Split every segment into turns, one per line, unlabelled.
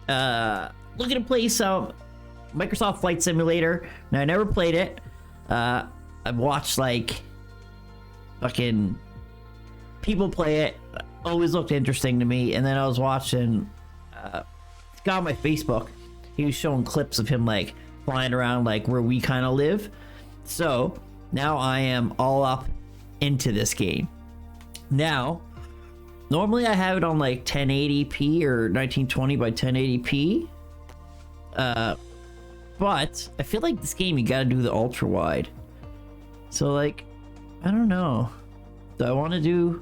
looking to play some Microsoft Flight Simulator. Now, I never played it. I've watched like fucking people play it. Always looked interesting to me. And then I was watching this guy on my Facebook. He was showing clips of him like flying around like where we kind of live. So now I am all up into this game. Now, normally I have it on like 1080p or 1920 by 1080p. But I feel like this game you gotta do the ultra wide. So like, I don't know. Do I want to do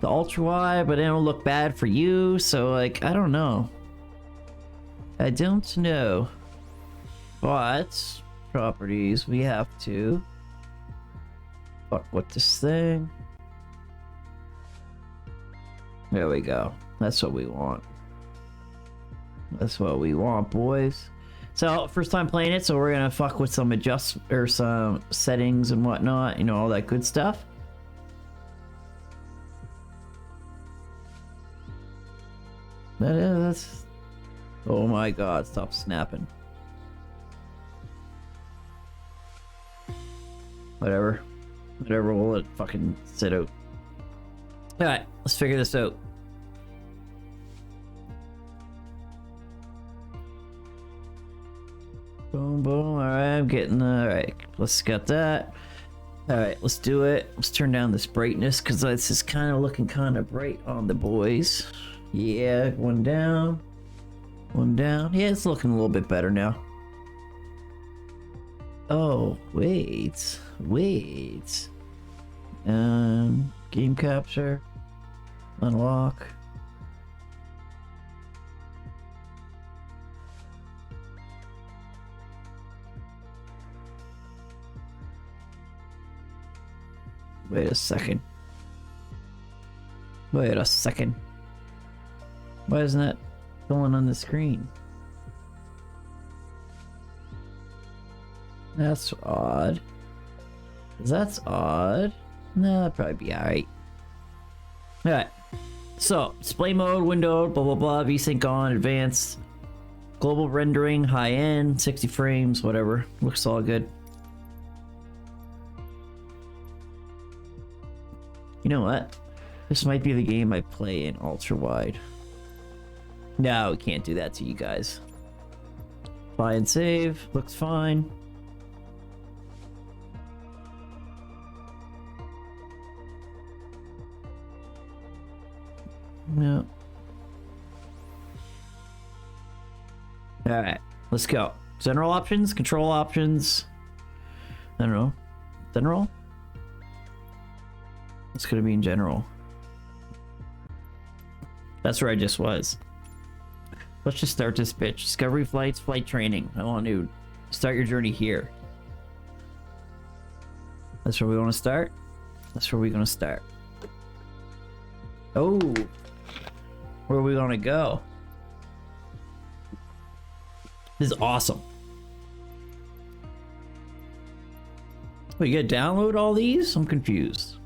the ultra wide, but it'll look bad for you? So like, I don't know. I don't know. But properties, we have to fuck with this thing. There we go. That's what we want. That's what we want, boys. So first time playing it, so we're gonna fuck with some some settings and whatnot, you know, all that good stuff. That's oh my god, stop snapping. Whatever, we'll let it fucking sit out. All right, let's figure this out. Boom, boom. All right, I'm getting all right. Let's get that. All right, let's do it. Let's turn down this brightness because this is kind of looking kind of bright on the boys. Yeah, one down, one down. Yeah, it's looking a little bit better now. Oh, wait. Game capture, unlock. Wait a second. Why isn't that going on the screen? That's odd. That's odd. No, that'd probably be alright. Alright. So, display mode, window, blah blah blah, VSync on, advanced, global rendering, high end, 60 frames, whatever. Looks all good. You know what? This might be the game I play in ultra wide. No, we can't do that to you guys. Buy and save. Looks fine. No. Alright, let's go. General options, control options. I don't know. General? It's gonna be in general. That's where I just was. Let's just start this bitch. Discovery flights, flight training. I want to start your journey here. That's where we want to start. That's where we're gonna start. Oh, where are we gonna go? This is awesome. Wait, you gotta download all these? I'm confused.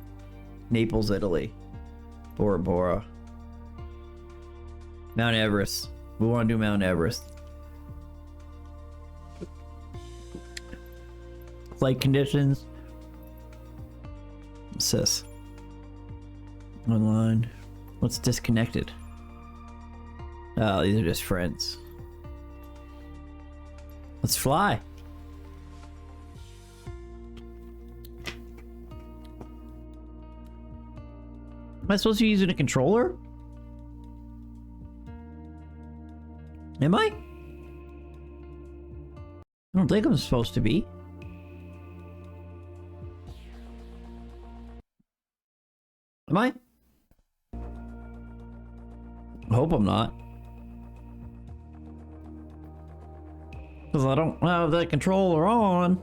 Naples, Italy. Bora Bora. Mount Everest. We want to do Mount Everest. Flight conditions. What's this? Online. What's disconnected? Oh, these are just friends. Let's fly. Am I supposed to be using a controller? Am I? I don't think I'm supposed to be. Am I? I hope I'm not. Because I don't have that controller on.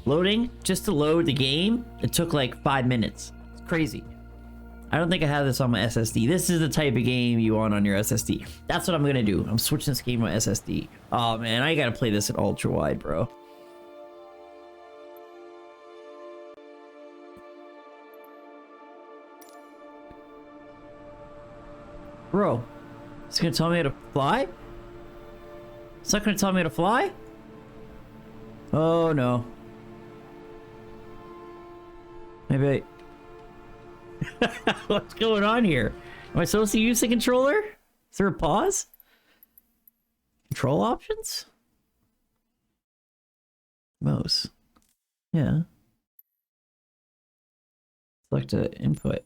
Loading, just to load the game, it took like 5 minutes. It's crazy. I don't think I have this on my SSD. This is the type of game you want on your SSD. That's what I'm gonna do. I'm switching this game to my SSD. Oh man, I gotta play this at ultra wide, bro. Bro, it's gonna tell me how to fly? It's not gonna tell me how to fly? Oh no. Maybe I... What's going on here? Am I supposed to use the controller? Is there a pause? Control options? Mouse. Yeah. Select an input.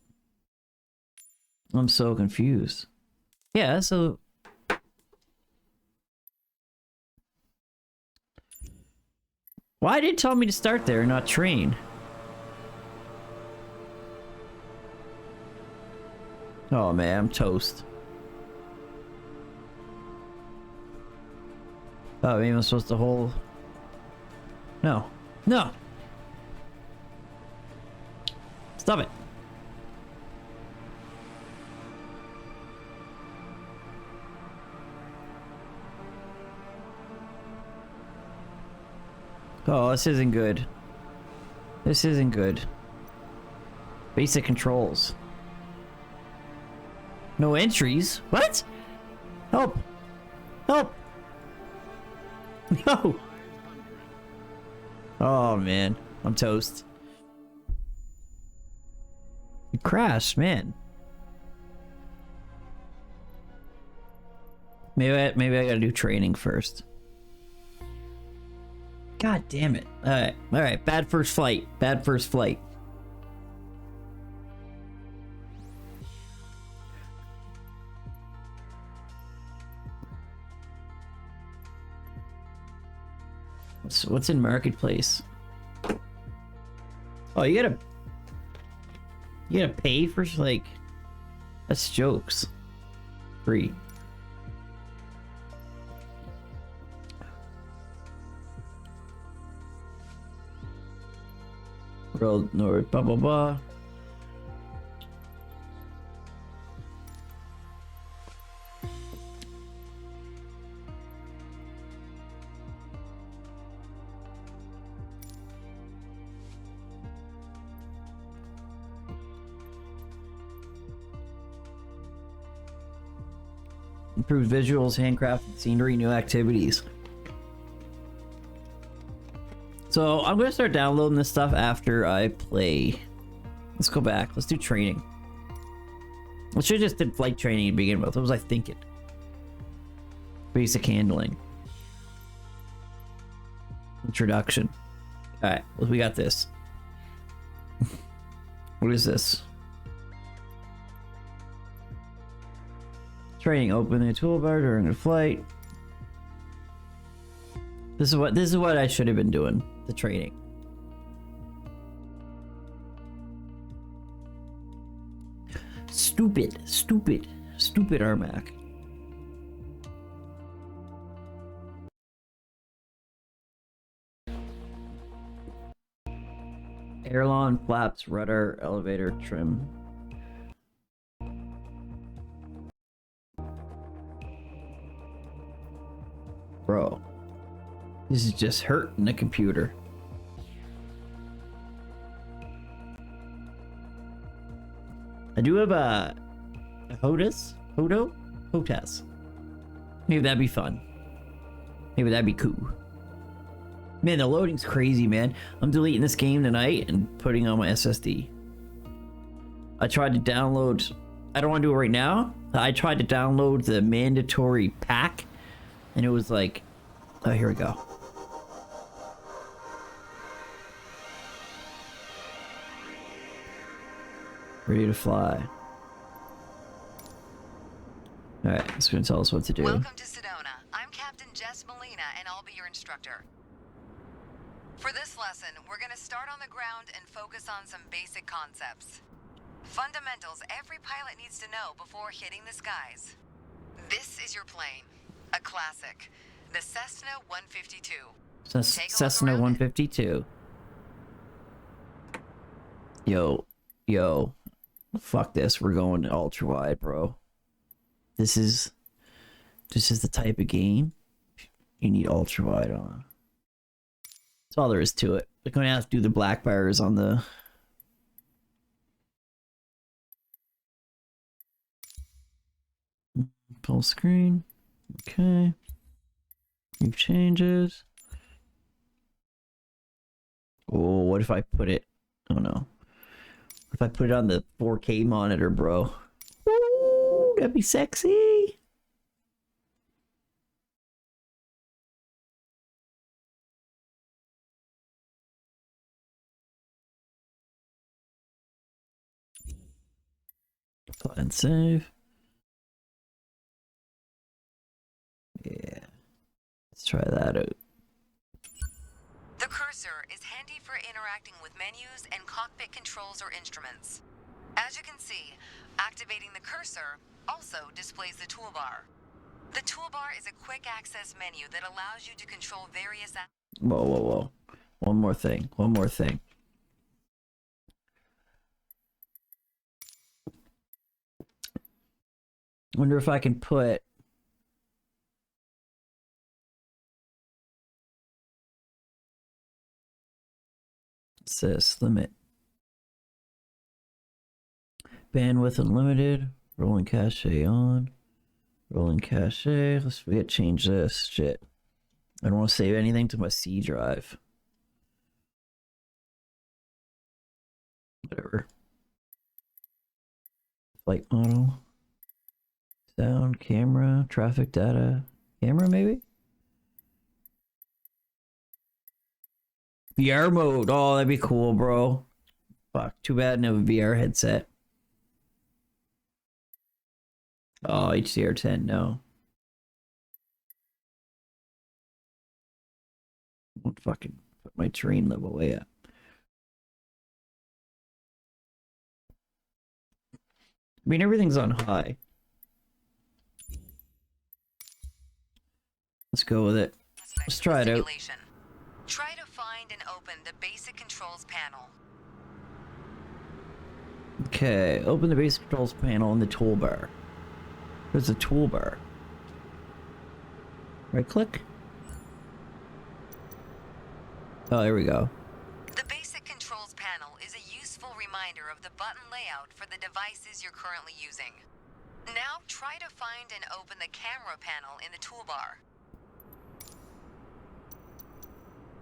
I'm so confused. Yeah, so... Why did it tell me to start there and not train? Oh man, I'm toast. Oh, maybe I'm supposed to hold... No. No! Stop it. Oh, this isn't good. This isn't good. Basic controls. No entries? What? Help! Help! No! Oh man, I'm toast. You crashed, man. Maybe I gotta do training first. God damn it. Alright, bad first flight. Bad first flight. What's in marketplace? Oh, you gotta pay for, like, that's jokes. Free. World North, blah blah blah. Improved visuals, handcrafted scenery, new activities. So I'm gonna start downloading this stuff after I play. Let's go back. Let's do training. I should have just did flight training to begin with. What was I thinking? Basic handling. Introduction. Alright, well, we got this. What is this? Training. Open the toolbar during the flight. This is what I should have been doing. The training. Stupid Armac. Airline, flaps, rudder, elevator, trim. Bro. This is just hurting the computer. I do have a HOTAS. Maybe that'd be fun. Maybe that'd be cool. Man, the loading's crazy, man. I'm deleting this game tonight and putting on my SSD. I tried to download... I don't want to do it right now. I tried to download the mandatory pack, and it was like... Oh, here we go. Ready to fly. Alright, it's going to tell us what to do.
Welcome to Sedona. I'm Captain Jess Molina, and I'll be your instructor. For this lesson, we're going to start on the ground and focus on some basic concepts. Fundamentals every pilot needs to know before hitting the skies. This is your plane. A classic. The Cessna 152.
Cessna 152. Yo. Fuck this. We're going ultra wide, bro. This is the type of game you need ultra wide on. That's all there is to it. We're going to have to do the black bars on the... Full screen. Okay. New changes. Oh, what if I put it? Oh no. What if I put it on the 4K monitor, bro? Ooh, that'd be sexy. Apply and save. Yeah. Let's try that out.
The cursor is handy for interacting with menus and cockpit controls or instruments. As you can see, activating the cursor also displays the toolbar. The toolbar is a quick access menu that allows you to control various...
Whoa, whoa, whoa. One more thing. One more thing. Wonder if I can put... What's this? Limit. Bandwidth unlimited. Rolling cache on. Rolling cache. Let's change this. Shit. I don't want to save anything to my C drive. Whatever. Flight model. Sound, camera, traffic data. Camera, maybe? VR mode. Oh, that'd be cool, bro. Fuck. Too bad no VR headset. Oh, HDR10, no. Won't fucking put my terrain level way up. I mean, everything's on high. Let's go with it. Let's try it out.
Try to find and open the basic controls panel.
Okay, open the basic controls panel in the toolbar. There's a toolbar. Right click. Oh, there we go.
The basic controls panel is a useful reminder of the button layout for the devices you're currently using. Now try to find and open the camera panel in the toolbar.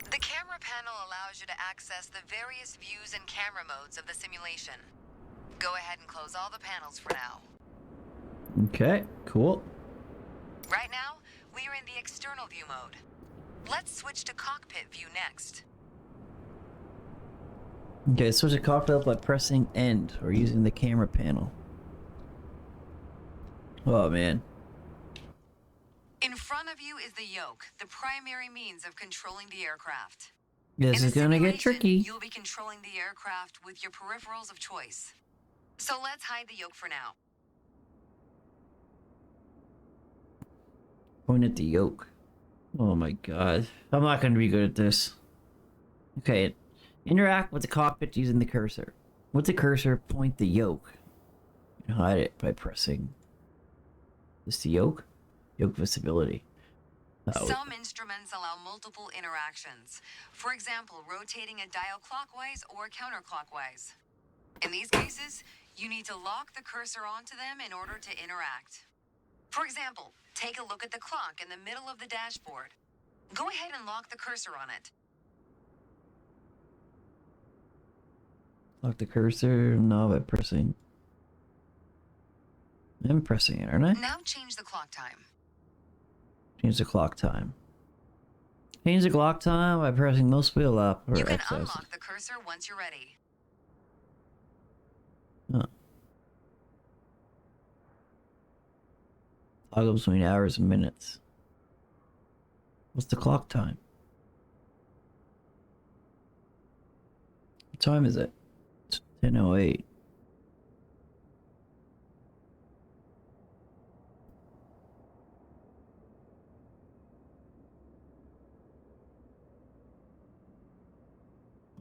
The camera panel allows you to access the various views and camera modes of the simulation. Go ahead and close all the panels for now.
Okay, cool.
Right now, we are in the external view mode. Let's switch to cockpit view next.
Okay, switch to cockpit by pressing end or using the camera panel. Oh man.
In front of you is the yoke, the primary means of controlling the aircraft.
This is gonna get tricky.
You'll be controlling the aircraft with your peripherals of choice. So let's hide the yoke for now.
Point at the yoke. Oh my god. I'm not gonna be good at this. Okay. Interact with the cockpit using the cursor. With the cursor, point the yoke. And hide it by pressing. Is the yoke? Yoke visibility. Oh.
Some instruments allow multiple interactions. For example, rotating a dial clockwise or counterclockwise. In these cases, you need to lock the cursor onto them in order to interact. For example, take a look at the clock in the middle of the dashboard. Go ahead and lock the cursor on it.
Lock the cursor, no, by pressing. I'm pressing it, aren't I?
Now change the clock time.
Change the clock time. Change the clock time by pressing most wheel up or
You can
X.
unlock the cursor once you're ready.
Oh. Toggle between hours and minutes. What's the clock time? What time is it? It's 10:08.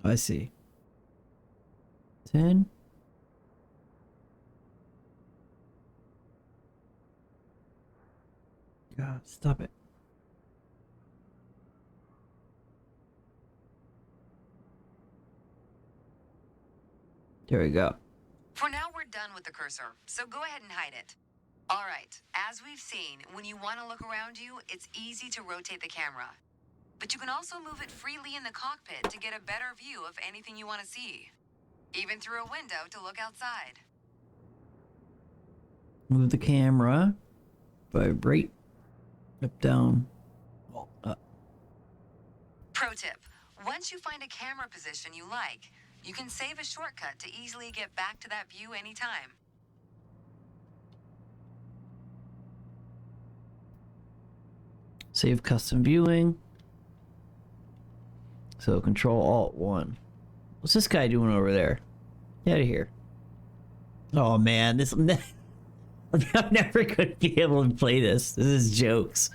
I see. 10. God, stop it. There we go.
For now, we're done with the cursor, so go ahead and hide it. Alright, as we've seen, when you want to look around you, it's easy to rotate the camera. But you can also move it freely in the cockpit to get a better view of anything you want to see. Even through a window to look outside.
Move the camera. Vibrate. Up, down. Up.
Pro tip, once you find a camera position you like, you can save a shortcut to easily get back to that view anytime.
Save custom viewing. So Control Alt 1. What's this guy doing over there? Get out of here. Oh man, this I'm never gonna be able to play this. This is jokes.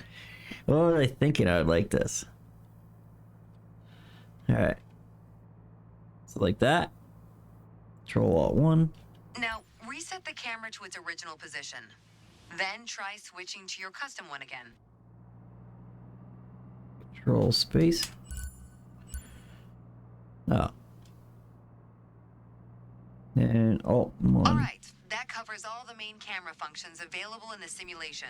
What was I thinking I would like this? Alright. So like that. Control Alt 1.
Now, reset the camera to its original position. Then try switching to your custom one again.
Control space. Oh. And Alt 1.
Alright, that covers all the main camera functions available in the simulation.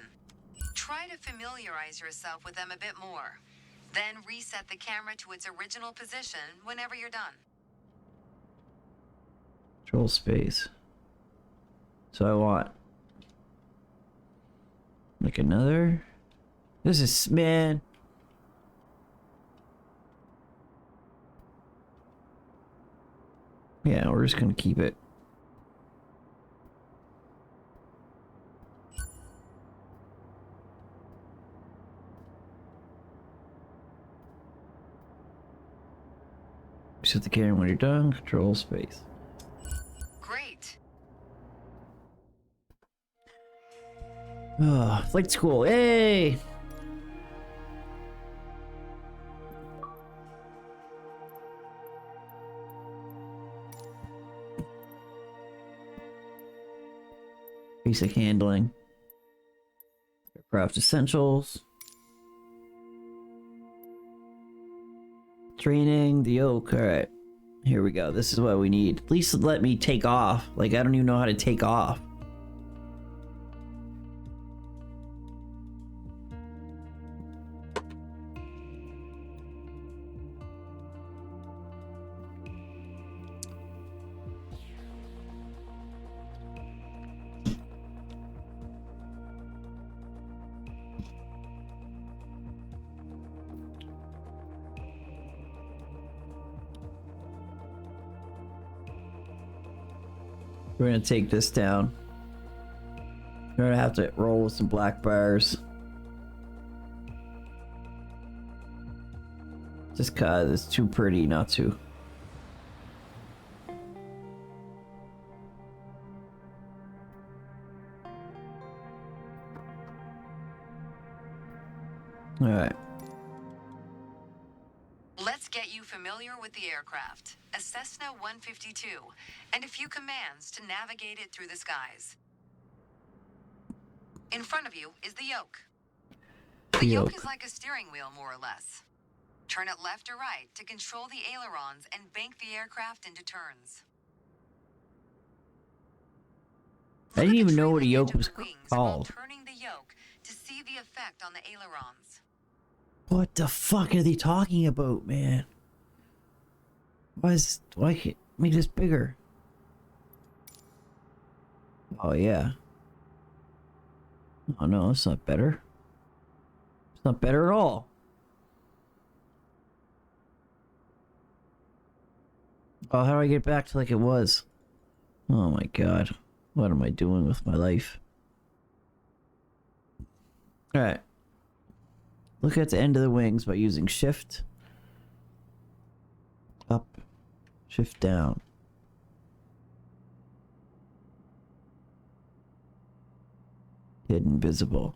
Try to familiarize yourself with them a bit more. Then reset the camera to its original position whenever you're done.
Control space. So I want like another. This is, man. Yeah, we're just gonna keep it. Set the camera when you're done. Control space.
Great.
Oh, flight school. Hey! Basic handling. Aircraft essentials. Training, the yoke. Alright. Here we go. This is what we need. At least let me take off. Like, I don't even know how to take off. We're gonna take this down. We're gonna have to roll with some black bars. Just cause it's too pretty not to. Alright.
Let's get you familiar with the aircraft, a Cessna 152, and a few commands to navigate it through the skies. In front of you is the yoke. The yoke is like a steering wheel, more or less. Turn it left or right to control the ailerons and bank the aircraft into turns.
I didn't even know what a yoke was
While
called.
turning the yoke to see the effect on the ailerons.
What the fuck are they talking about, man? Why can't make this bigger? Oh yeah. Oh no, it's not better. It's not better at all. Oh, how do I get back to like it was? Oh my god. What am I doing with my life? Alright. Look at the end of the wings by using shift up, shift down. Hidden visible.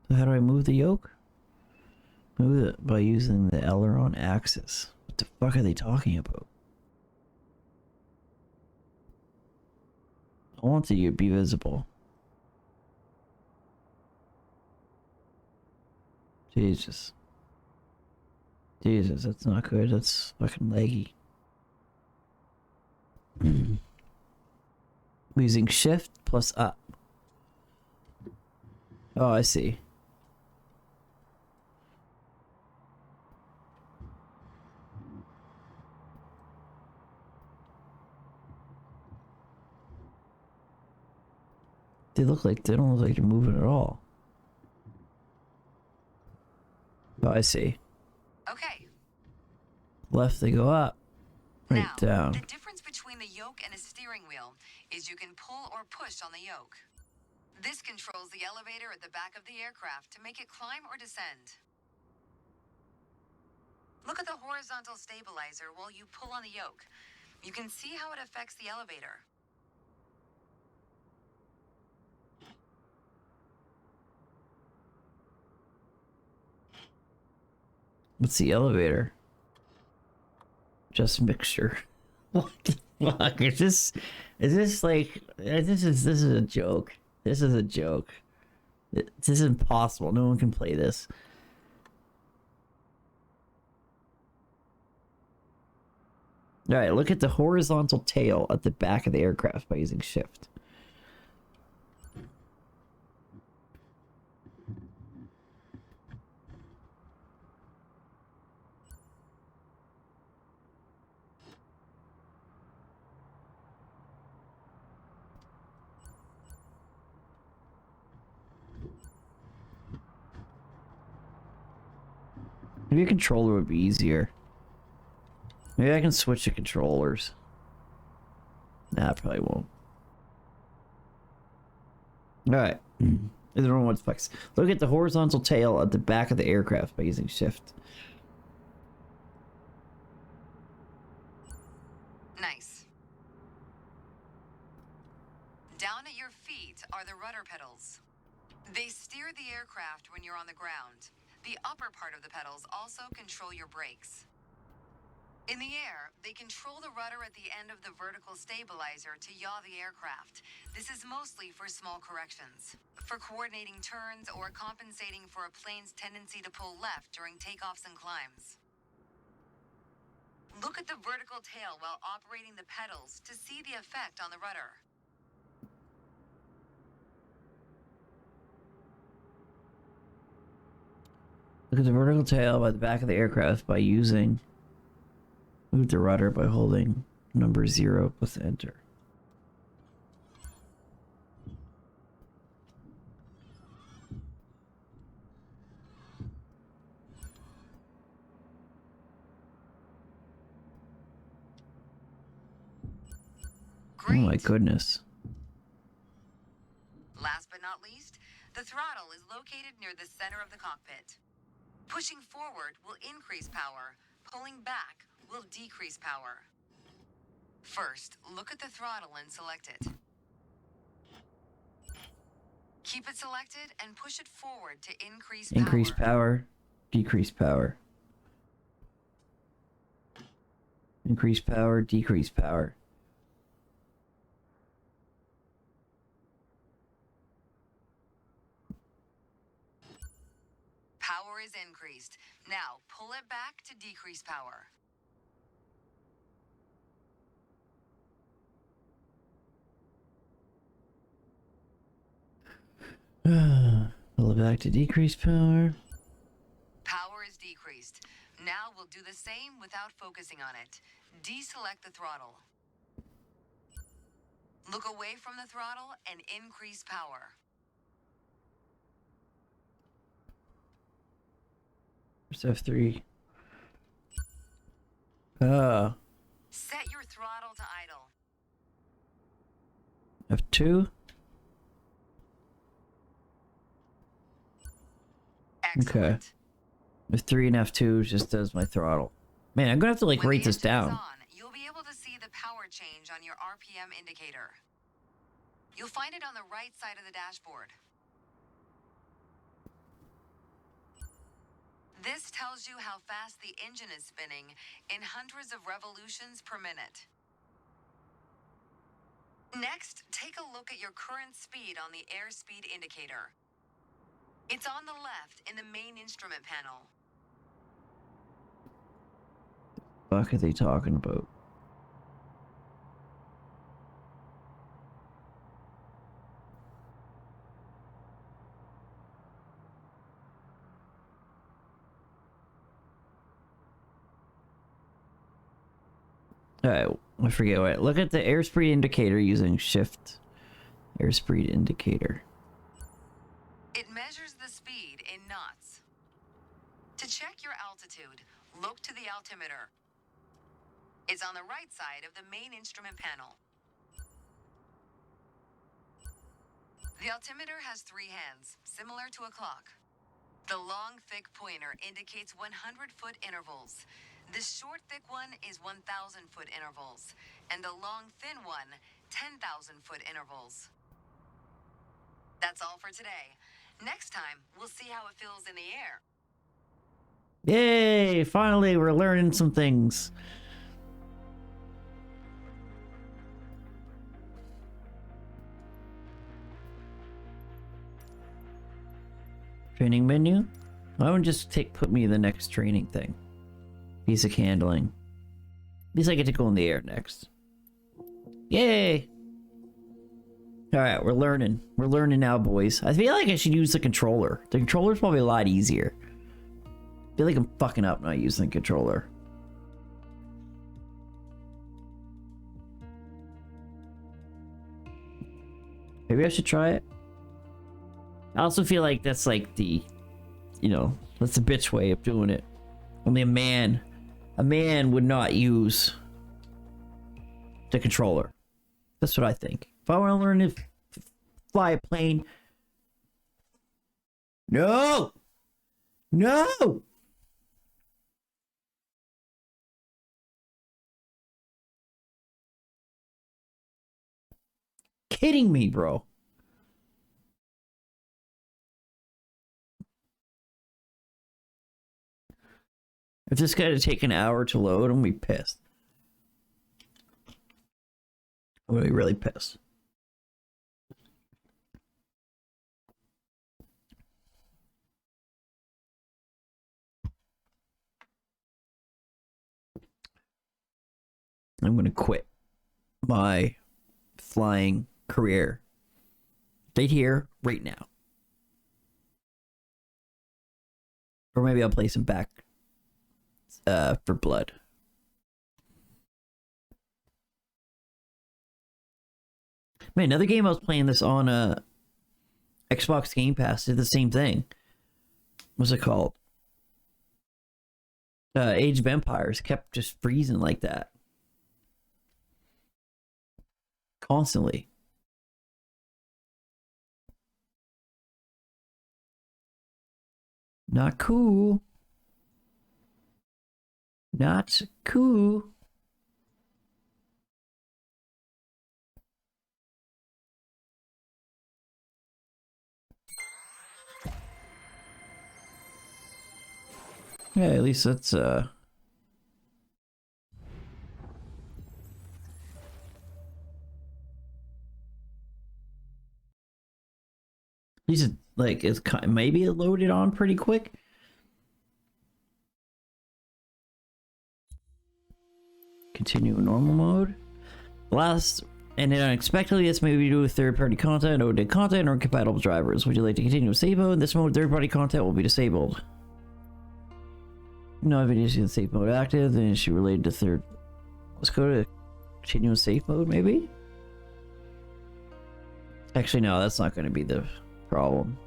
So how do I move the yoke? Move it by using the aileron axis. What the fuck are they talking about? I want it to be visible. Jesus. Jesus, that's not good. That's fucking leggy. Using shift plus up. Oh, I see. They don't look like they're moving at all. Oh, I see.
Okay.
Left they go up. Right
Now,
down.
the difference between the yoke and a steering wheel is you can pull or push on the yoke. This controls the elevator at the back of the aircraft to make it climb or descend. Look at the horizontal stabilizer while you pull on the yoke. You can see how it affects the elevator.
What's the elevator? Just mixture. What the fuck? Is this like, this is a joke. This is a joke. This is impossible. No one can play this. Alright, look at the horizontal tail at the back of the aircraft by using shift. Maybe a controller would be easier. Maybe I can switch the controllers. Nah, I probably won't. Alright. Is everyone wants flex? Look at the horizontal tail at the back of the aircraft by using shift.
Nice. Down at your feet are the rudder pedals. They steer the aircraft when you're on the ground. The upper part of the pedals also control your brakes. In the air, they control the rudder at the end of the vertical stabilizer to yaw the aircraft. This is mostly for small corrections, for coordinating turns or compensating for a plane's tendency to pull left during takeoffs and climbs. Look at the vertical tail while operating the pedals to see the effect on the rudder.
Look at the vertical tail by the back of the aircraft by using... Move the rudder by holding number 0 plus enter.
Great.
Oh my goodness.
Last but not least, the throttle is located near the center of the cockpit. Pushing forward will increase power. Pulling back will decrease power. First, look at the throttle and select it. Keep it selected and push it forward to increase power.
Increase power, decrease power. Increase power, decrease power.
Power is increased. Now, pull it back to decrease power.
Pull it back to decrease power.
Power is decreased. Now we'll do the same without focusing on it. Deselect the throttle. Look away from the throttle and increase power.
There's F3.
Set your throttle to idle.
F2.
Excellent.
Okay. F3 and F2 just does my throttle. Man, I'm gonna have to like
When
rate
the
this
engine is
down.
on, you'll be able to see the power change on your RPM indicator. You'll find it on the right side of the dashboard. This tells you how fast the engine is spinning in hundreds of revolutions per minute. Next, take a look at your current speed on the airspeed indicator. It's on the left in the main instrument panel.
What the fuck are they talking about? Alright, I forget what. Look at the airspeed indicator using shift. Airspeed indicator.
It measures the speed in knots. To check your altitude, look to the altimeter. It's on the right side of the main instrument panel. The altimeter has 3 hands, similar to a clock. The long, thick pointer indicates 100-foot intervals. The short, thick one is 1,000-foot intervals. And the long, thin one, 10,000-foot intervals. That's all for today. Next time, we'll see how it feels in the air.
Yay! Finally, we're learning some things. Training menu? Why don't just put me in the next training thing? Basic handling. At least I get to go in the air next. Yay! Alright, we're learning. We're learning now, boys. I feel like I should use the controller. The controller's probably a lot easier. I feel like I'm fucking up not using the controller. Maybe I should try it. I also feel like that's like the, you know, that's the bitch way of doing it. Only a man would not use the controller. That's what I think. If I want to learn to fly a plane. No! No! Kidding me, bro. If this guy had to take an hour to load, I'm gonna be pissed. I'm gonna be really pissed. I'm gonna quit my flying career right here, right now. Or maybe I'll play some back for blood. Man, another game I was playing this on Xbox Game Pass did the same thing. What's it called? Age of Empires kept just freezing like that. Constantly. Not cool. Not cool. Yeah, at least that's at least it, like it's maybe it loaded on pretty quick. Continue normal mode. Last and then unexpectedly, this may be due to third-party content, OD content, or incompatible drivers. Would you like to continue with save mode? In this mode, third-party content will be disabled. No, if it is in safe mode active, then it should be related to third. Let's go to continue with safe mode, maybe? Actually, no, that's not going to be the problem.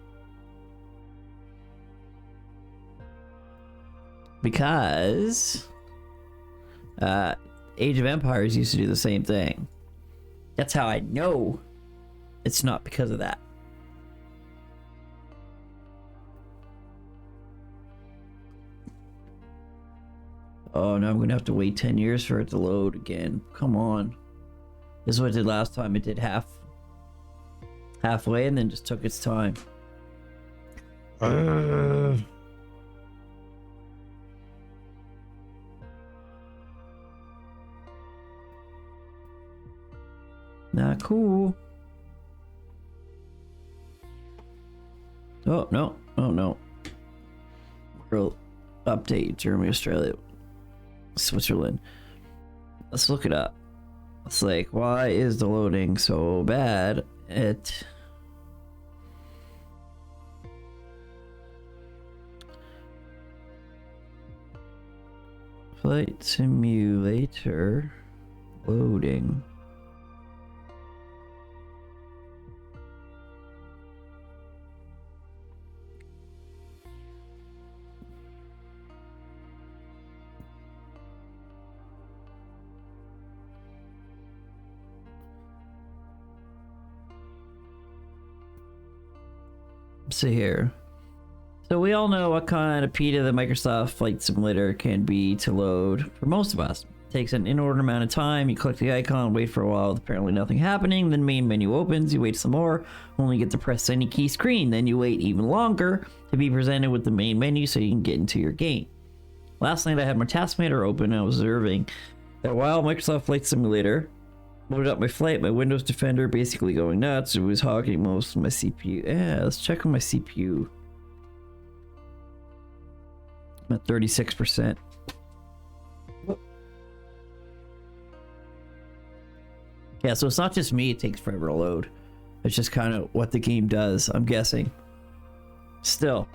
Because Age of Empires used to do the same thing. That's how I know it's not because of that. Oh, now I'm gonna have to wait 10 years for it to load again. Come on. This is what it did last time. It did halfway and then just took its time. Not cool. Oh, no. Oh, no. World update. Germany, Australia, Switzerland. Let's look it up. It's like, why is the loading so bad? Flight simulator. Loading. See here. So we all know what kind of PETA the Microsoft Flight Simulator can be to load for most of us. It takes an inordinate amount of time. You click the icon, wait for a while with apparently nothing happening, then main menu opens, you wait some more, only get to press any key screen, then you wait even longer to be presented with the main menu so you can get into your game. Last night I had my task manager open and I was observing that while Microsoft Flight Simulator loaded up my flight, my Windows Defender basically going nuts. It was hogging most of my CPU. Yeah, let's check on my CPU. I'm at 36%. Yeah, so it's not just me, it takes forever to load. It's just kind of what the game does, I'm guessing. Still.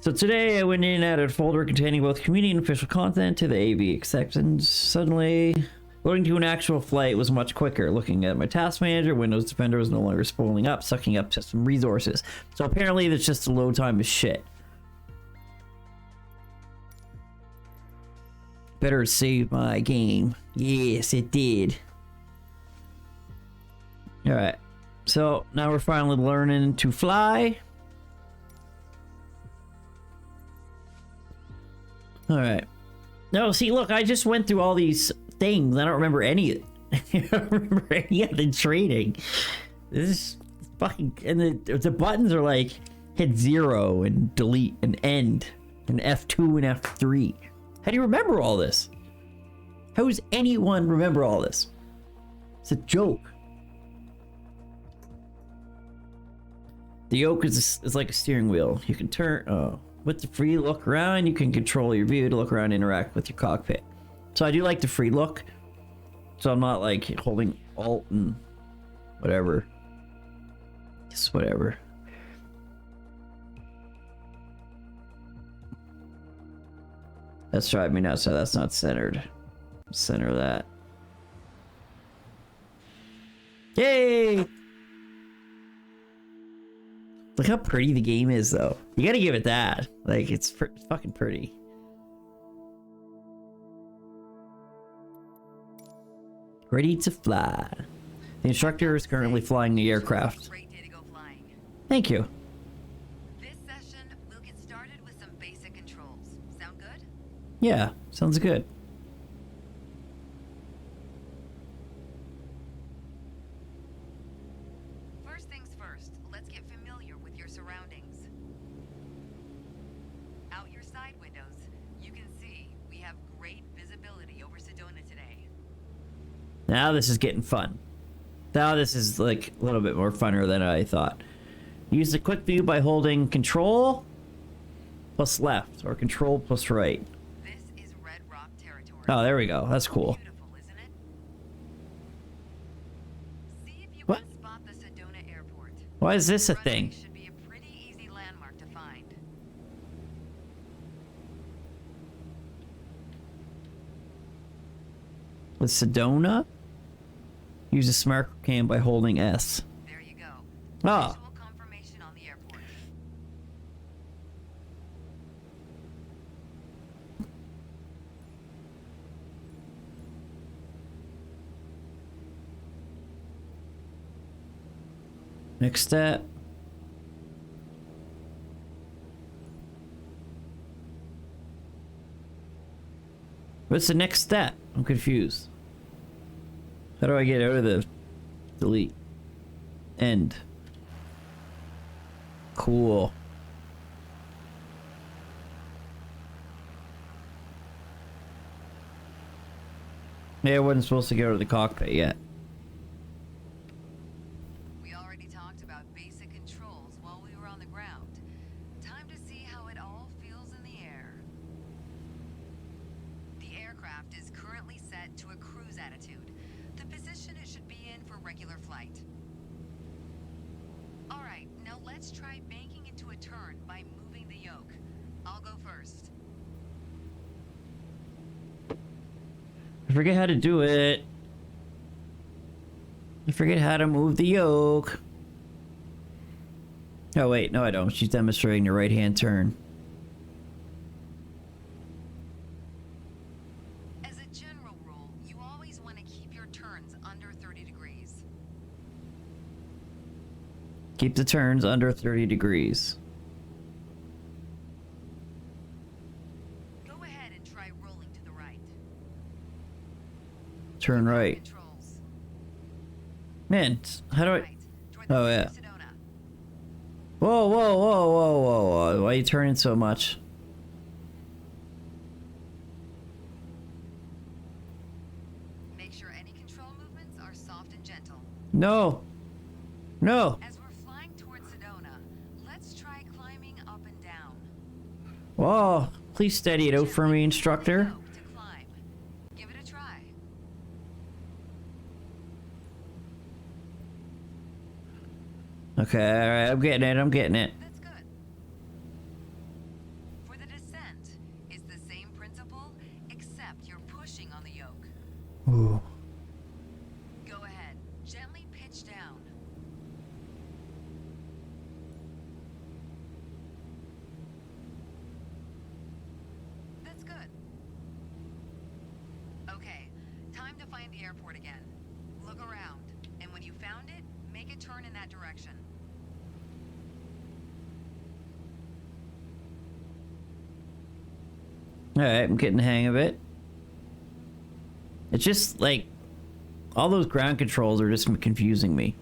So today I went in and added a folder containing both community and official content to the AV exceptions. Suddenly, loading to an actual flight was much quicker. Looking at my task manager, Windows Defender was no longer spooling up, sucking up system resources. So apparently there's just the load time is shit. Better save my game. Yes, it did. Alright. So now we're finally learning to fly. Alright. No, see, look, I just went through all these things. I don't remember any of it. I don't remember any of the training. This is fucking... And the buttons are like hit 0 and delete and end and F2 and F3. How do you remember all this? How does anyone remember all this? It's a joke. The yoke is like a steering wheel. You can turn... with the free look around, you can control your view to look around and interact with your cockpit. So I do like the free look. So I'm not like holding Alt and whatever. Just whatever. That's driving me nuts. So that's not centered. Center that. Yay! Look how pretty the game is, though. You gotta give it that. Like, it's fucking pretty. Ready to fly. The instructor is currently flying the aircraft.
Great day to go flying.
Thank you.
This session, we'll get started with some basic controls. Sound good?
Yeah, sounds good.
First things first, let's get familiar with your surroundings. Out your side windows, you can see we have great visibility over Sedona today.
Now this is getting fun. Now this is like a little bit more funner than I thought. Use the quick view by holding Control plus left or Control plus right.
This is Red Rock territory.
Oh, there we go. That's cool.
Beautiful, isn't it? See if you
What?
can spot the Sedona airport.
Why is this a
Runway
thing?
should be a pretty easy landmark to find.
With Sedona? Use the smart cam by holding S.
There you go.
Ah.
Visual confirmation on the airport.
Next step. What's the next step? I'm confused. How do I get out of the delete? End. Cool. Yeah, I wasn't supposed to go to the cockpit yet.
We already talked about basic controls while we were on the ground. Time to see how it all feels in the air. The aircraft is currently set to a cruise attitude, the position it should be in for regular flight. Alright, now let's try banking into a turn by moving the yoke. I'll go first.
I forget how to do it. I forget how to move the yoke. Oh wait, no I don't. She's demonstrating the right-hand turn.
As a general rule, you always want to keep your turns under 30 degrees.
Keep the turns under 30 degrees.
Go ahead and try rolling to the right.
Turn right.
Controls.
Man, how do I...
Right. Toward the
Oh,
city
yeah.
of Sedona.
Whoa, whoa, whoa, whoa, whoa, whoa. Why are you turning so much?
Make sure any control movements are soft and gentle.
No. No.
As we're flying towards Sedona, let's try climbing up and down.
Whoa. Please steady it out for me, instructor.
Yoke to climb. Give it a try.
Okay, alright, I'm getting it, I'm getting it.
That's good. For the descent, it's the same principle, except you're pushing on the yoke.
Ooh.
Go ahead, gently pitch down. That's good. Okay, time to find the airport again. Look around, and when you found it, make a turn in that direction.
Alright, I'm getting the hang of it. It's just like all those ground controls are just confusing me.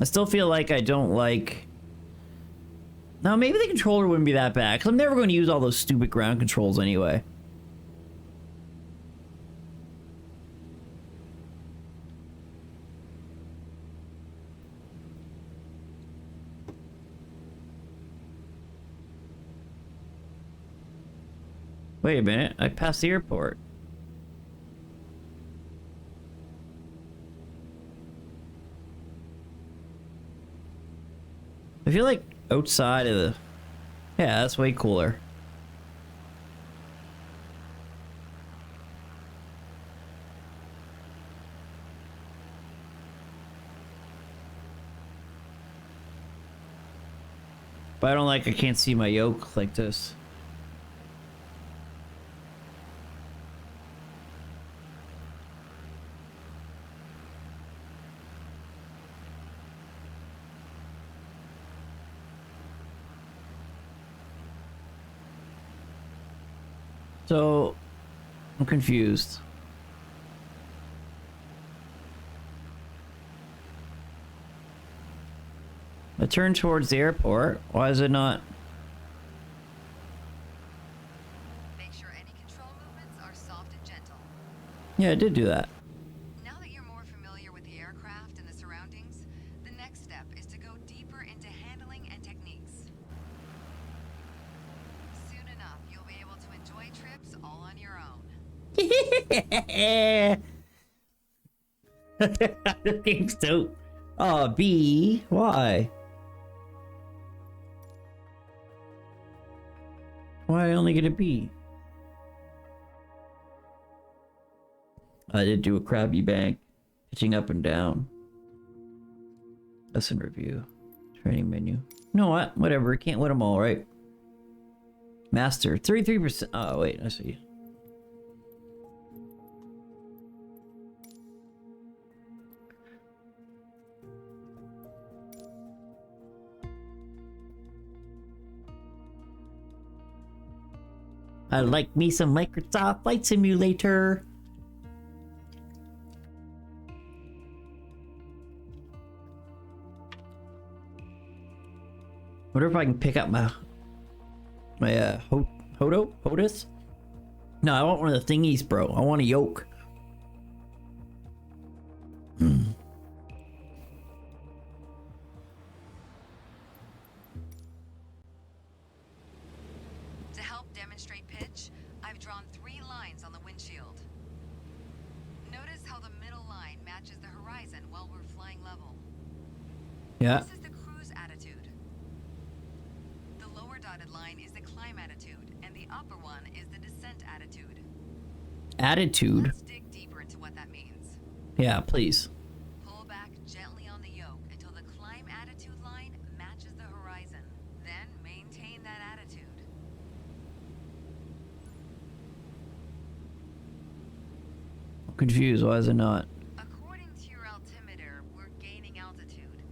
I still feel like I don't like... Now, maybe the controller wouldn't be that bad, because I'm never going to use all those stupid ground controls anyway. Wait a minute, I passed the airport. I feel like outside of the... Yeah, that's way cooler. But I don't like I can't see my yoke like this. So, I'm confused. I turned towards the airport. Why is it not?
Make sure any control movements are soft and gentle.
Yeah, I did do that.
Now that you're more familiar with the aircraft and the surroundings, the next step is to go deeper into handling and techniques. Soon enough, you'll be able to enjoy trips all on your own.
This game's dope. Oh, B. Why? Why I only get a B? I did do a Krabby Bank. Pitching up and down. Lesson review. Training menu. You know what? Whatever. You can't win them all, right? Master. 33%. Oh, wait. I see. I like me some Microsoft Flight Simulator. Wonder if I can pick up my HOTAS? No, I want one of the thingies, bro. I want a yoke.
To help demonstrate pitch, I've drawn 3 lines on the windshield. Notice how the middle line matches the horizon while we're flying level.
Yeah.
This is the cruise attitude. The lower dotted line is the climb attitude, and the upper one is the descent attitude.
Attitude?
Let's dig deeper into what that means.
Yeah, please.
Pull back gently on the yoke until the climb attitude line matches the horizon. Then maintain that attitude.
I'm confused. Why is it not?
According to your altimeter, we're gaining altitude.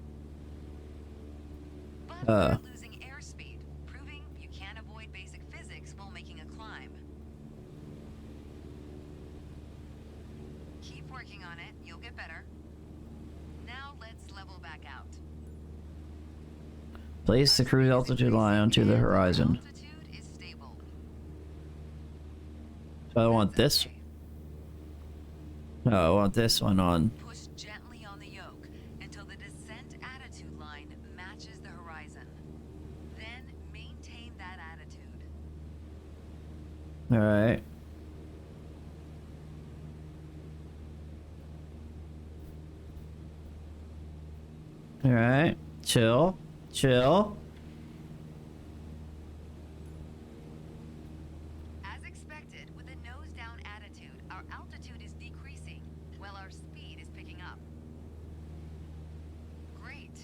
But we're losing airspeed, proving you can't avoid basic physics while making a climb. Keep working on it, you'll get better. Now let's level back out.
Place the cruise altitude line onto the horizon.
Altitude is stable.
So I want this. No, I want this one on.
Push gently on the yoke until the descent attitude line matches the horizon. Then maintain that attitude.
Alright. Alright. Chill. Chill.
As expected, with a nose-down attitude, our altitude is decreasing, while our speed is picking up. Great.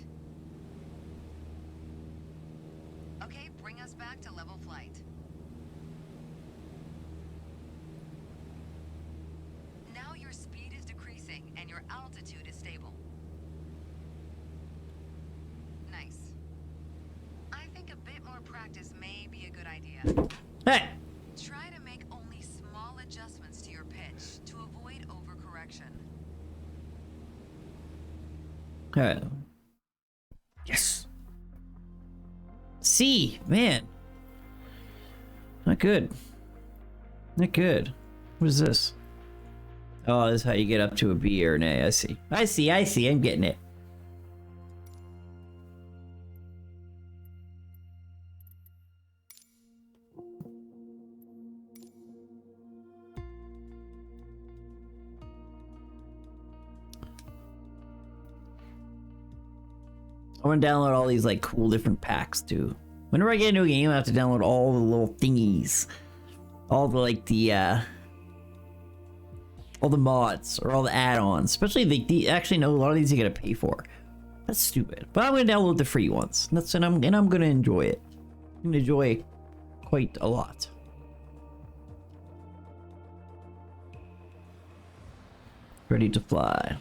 Okay, bring us back to level flight. Now your speed is decreasing and your altitude is stable. Nice. I think a bit more practice may be a good idea.
Hey!
Try to make only small adjustments to your pitch to avoid overcorrection.
Alright. Yes! C! Man! Not good. Not good. What is this? Oh, this is how you get up to a B or an A. I see. I see, I see. I'm getting it. I want to download all these like cool different packs too. Whenever I get a new game, I have to download all the little thingies, all the like the all the mods or all the add-ons. Especially the actually no, a lot of these you gotta pay for. That's stupid. But I'm gonna download the free ones. And I'm gonna enjoy it. I'm gonna enjoy quite a lot. Ready to fly.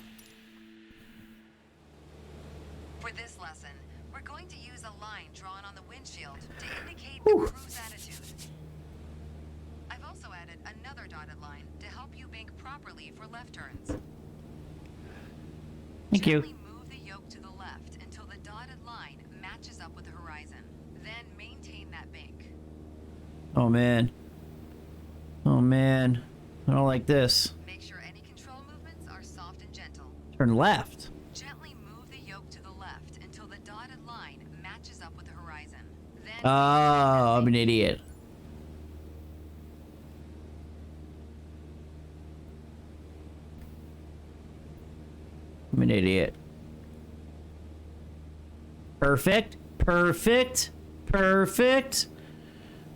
For this lesson, we're going to use a line drawn on the windshield to indicate
Whew.
the cruise attitude. I've also added another dotted line to help you bank properly for left turns.
Thank you.
Gently move the yoke to the left until the dotted line matches up with the horizon. Then maintain that bank.
Oh man. Oh man. I don't like this.
Make sure any control movements are soft and gentle.
Turn left.
Gently move the yoke to the left until the dotted line matches up with the horizon. Then
Oh, I'm an idiot. I'm an idiot. Perfect. Perfect. Perfect.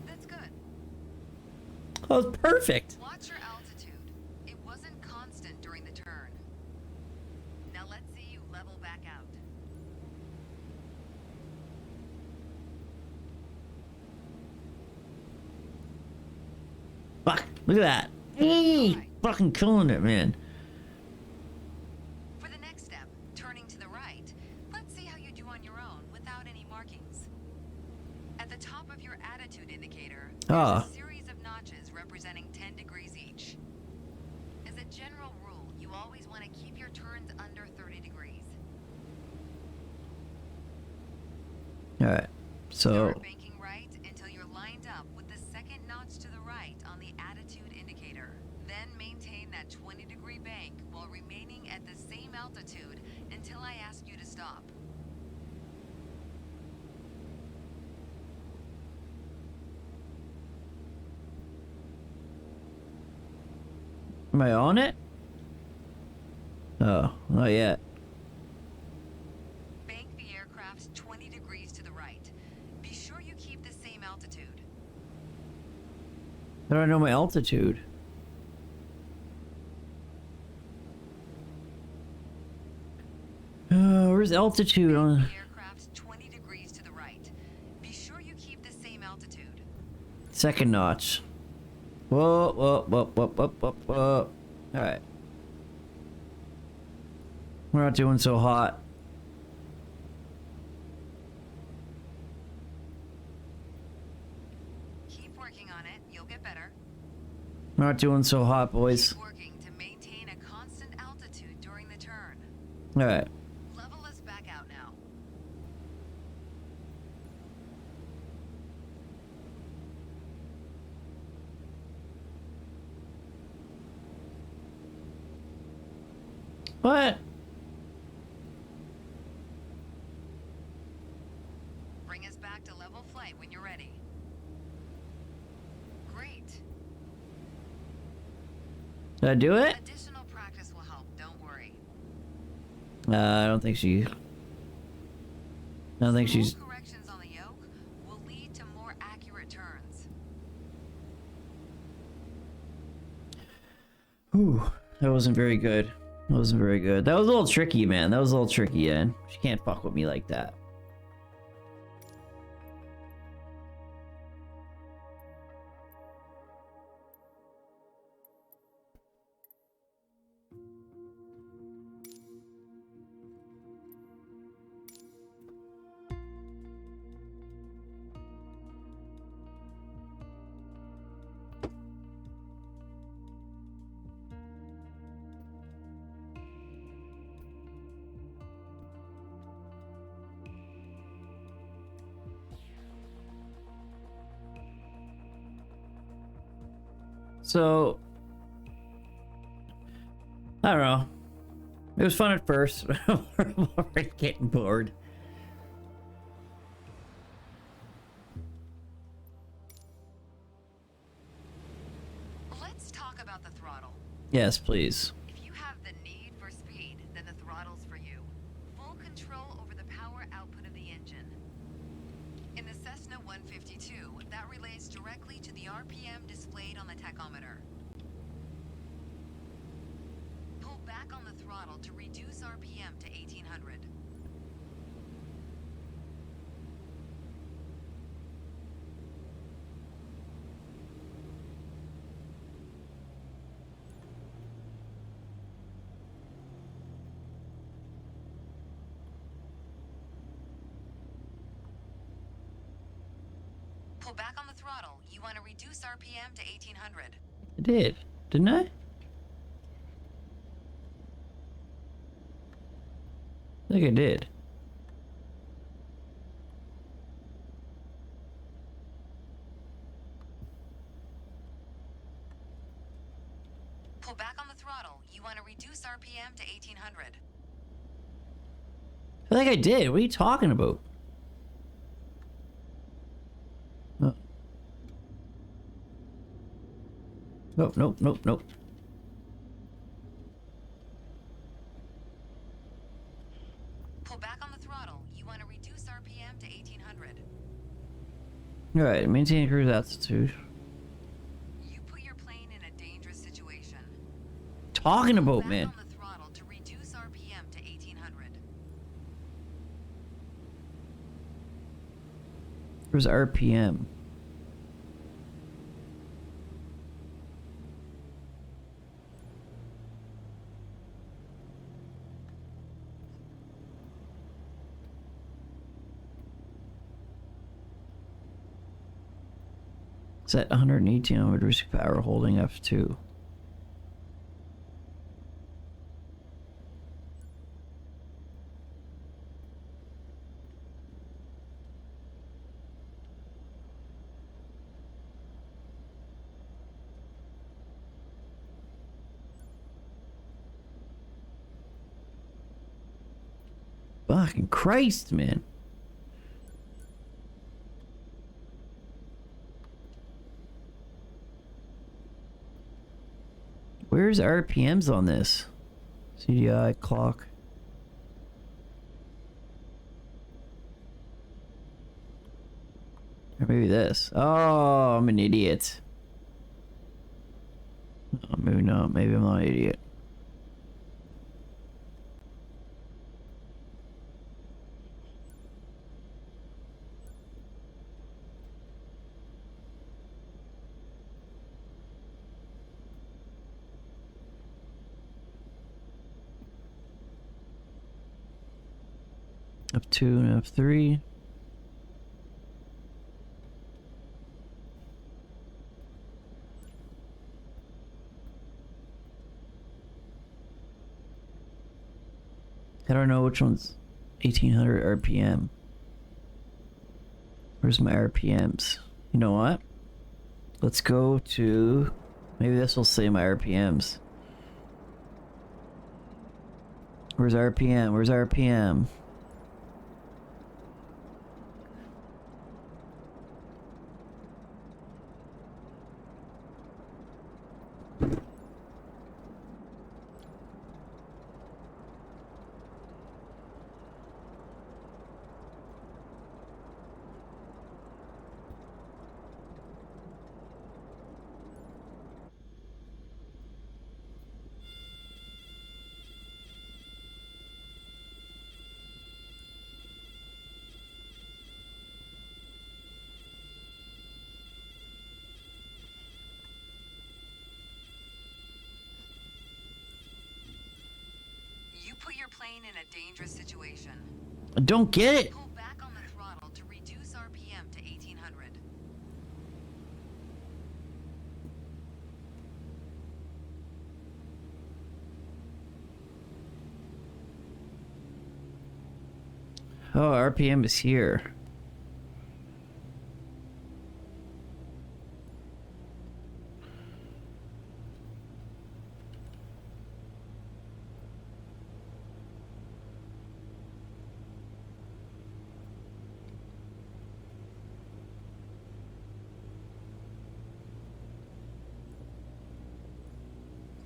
That's good.
That was perfect.
Watch your altitude. It wasn't constant during the turn. Now let's see you level back out.
Fuck. Look at that. Hey, fucking killing it, man.
For the next step, turning to the right, let's see how you do on your own without any markings. At the top of your attitude indicator, there's a series of notches representing 10 degrees each. As a general rule, you always want to keep your turns under 30 degrees.
Alright. So,
Start banking right until you're lined up with the second notch to the right on the attitude indicator. Then maintain that 20-degree bank while remaining at the same altitude until I ask you to stop.
am I on it? Oh, not yet.
Bank the aircraft 20 degrees to the right. Be sure you keep the same altitude.
How do I know my altitude? Where's altitude on
The aircraft's 20 degrees to the right. Be sure you keep the same altitude.
second notch? Whoa, whoa, whoa, whoa, whoa, whoa, whoa. Alright. We're not doing so hot.
Keep working on it. You'll get better.
We're not doing so hot, boys.
Keep working to maintain a constant altitude during the turn.
Alright.
Level us back out now.
What?
Bring us back to level flight when you're ready. Great.
Did I do it?
Additional practice will help, don't worry.
I don't think she... I don't think
Small
she's...
corrections on the yoke will lead to more accurate turns.
Ooh, that wasn't very good. That wasn't very good. That was a little tricky, man. That was a little tricky, and she can't fuck with me like that. So, I don't know. It was fun at first, but I'm already getting bored.
Let's talk about the throttle.
Yes, please.
If you have the need for speed, then the throttle's for you. Full control over the power output of the engine. In the Cessna 152, that relates directly to the RPM displayed on the tachometer. Pull back on the throttle to reduce RPM to 1800. Pull back on the throttle. You want to reduce RPM to 1800.
I did, didn't I? I think I did.
Pull back on the throttle. You want to reduce RPM to 1800.
I think I did. What are you talking about? Oh. Nope, nope, nope, nope.
Pull back on the throttle. You want to reduce RPM to 1800.
Alright, maintain cruise altitude.
You put your plane in a dangerous situation.
Talking
Pull
about,
back
man.
on the throttle to reduce RPM to 1800.
Where's RPM? Set 118 on reducing power holding F2. Fucking Christ, man. Where's RPMs on this? CDI clock. Or maybe this. Oh, I'm an idiot. Oh, maybe not. Maybe I'm not an idiot. F2 and F3. I don't know which one's 1800 RPM. Where's my RPMs? You know what? Let's go to... Maybe this will say my RPMs. Where's RPM? Where's RPM?
You put your plane in a dangerous situation.
I don't get it.
Pull back on the throttle to reduce RPM to 1800.
Oh, RPM is here.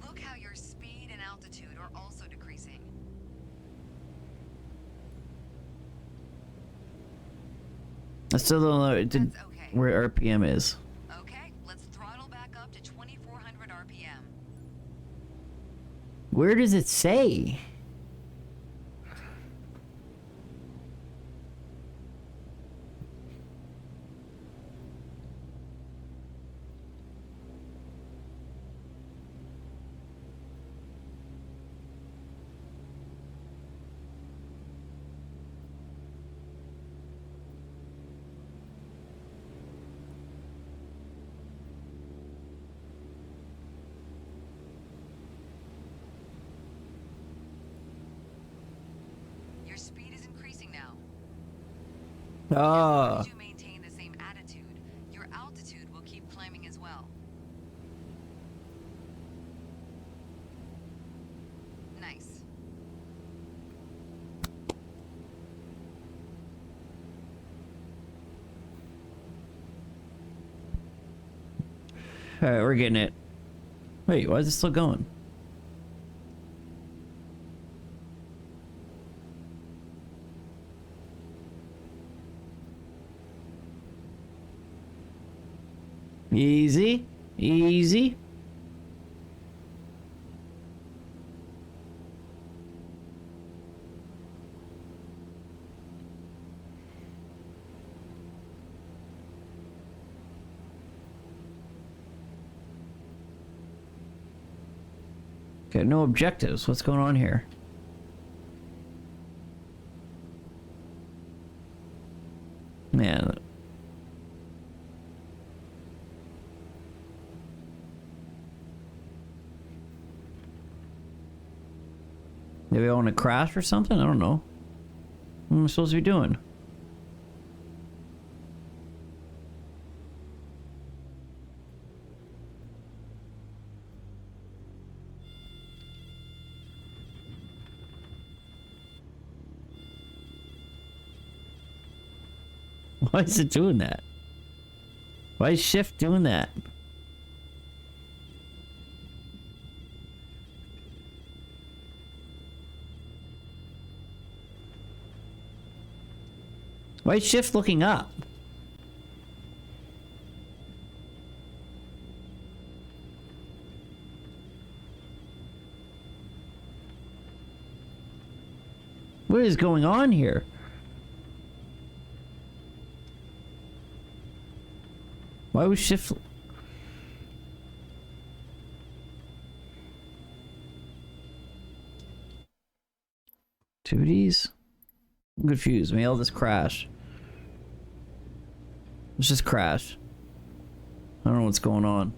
Look how your speed and altitude are also decreasing.
I still don't know
That's okay.
where RPM is.
Okay, let's throttle back up to 2400 RPM.
Where does it say?
Your speed is increasing now. As
Ah.
long as you maintain the same attitude, your altitude will keep climbing as well. Nice.
Alright, we're getting it. Wait, why is it still going? Easy. Easy. Okay, no objectives. What's going on here? Man. Maybe I want to crash or something? I don't know. What am I supposed to be doing? Why is it doing that? Why is shift doing that? Why is shift looking up? What is going on here? Why was shift... 2Ds? I'm confused. May all this crash. Let's just crash. I don't know what's going on.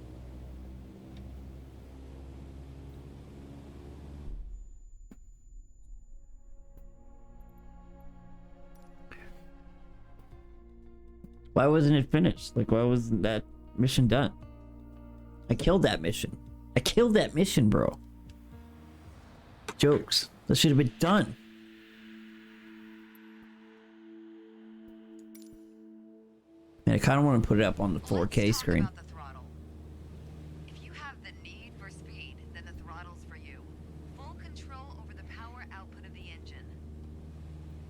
Why wasn't it finished? Like, why wasn't that mission done? I killed that mission. I killed that mission, bro. Jokes. That should have been done. Man, I kind of want to put it up on the 4K screen.
About the throttle. If you have the need for speed, then the throttle's for you. Full control over the power output of the engine.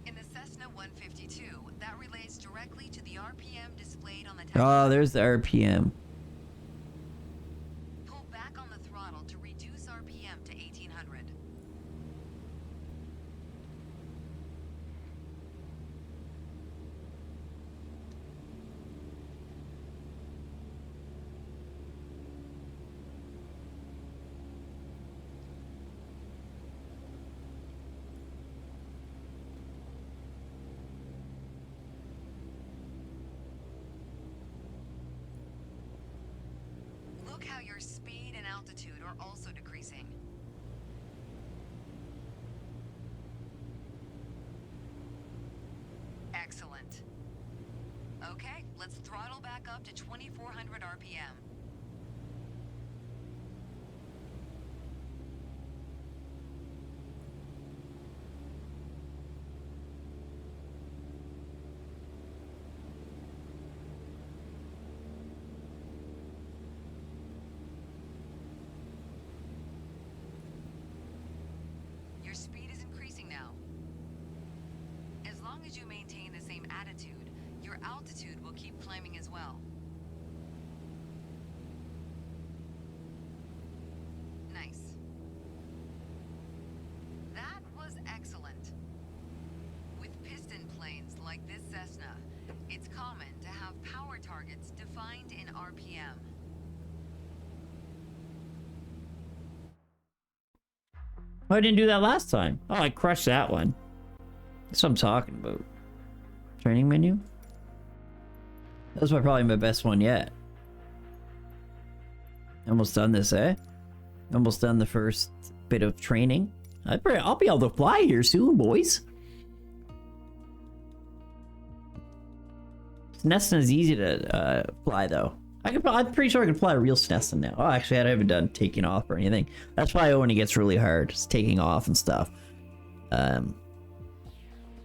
In the Cessna 152, that relates directly to the RPM displayed on the tachometer.
Oh, there's the RPM.
Pull back on the throttle to reduce RPM to 1800. Look how your speed and altitude are also decreasing. Excellent. Okay, let's throttle back up to 2400 RPM. Your speed is increasing now. As long as you maintain the same attitude, your altitude will keep climbing as well. Nice. That was excellent. With piston planes like this Cessna, it's common to have power targets defined in RPM.
Oh, I didn't do that last time. Oh, I crushed that one. That's what I'm talking about. Training menu? That was probably my best one yet. Almost done this, eh? Almost done the first bit of training. I'll be able to fly here soon, boys. Cessna is easy to fly, though. I'm pretty sure I can fly a real Cessna now. Oh, actually, I haven't done taking off or anything. That's probably when it gets really hard. It's taking off and stuff.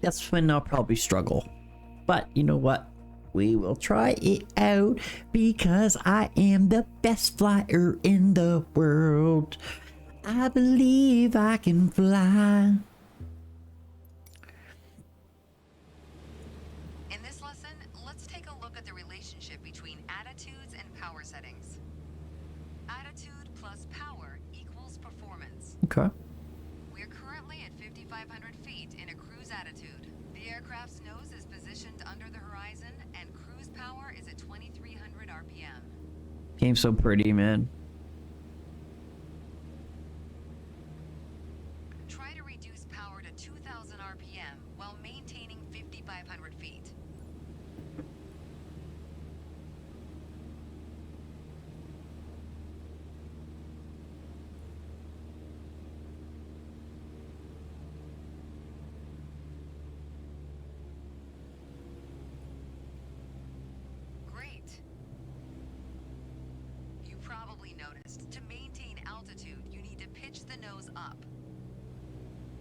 That's when I'll probably struggle. But you know what? We will try it out because I am the best flyer in the world. I believe I can fly.
In this lesson, let's take a look at the relationship between attitudes and power settings. Attitude plus power equals performance.
Okay.
We're currently at 5,500 feet in a cruise attitude. The aircraft's nose is positioned under the horizon, and cruise power is at 2,300 RPM.
Game's so pretty, man.
Try to reduce power to 2,000 RPM while maintaining 5,500 feet. Great. You probably noticed, to maintain altitude, you need to pitch the nose up.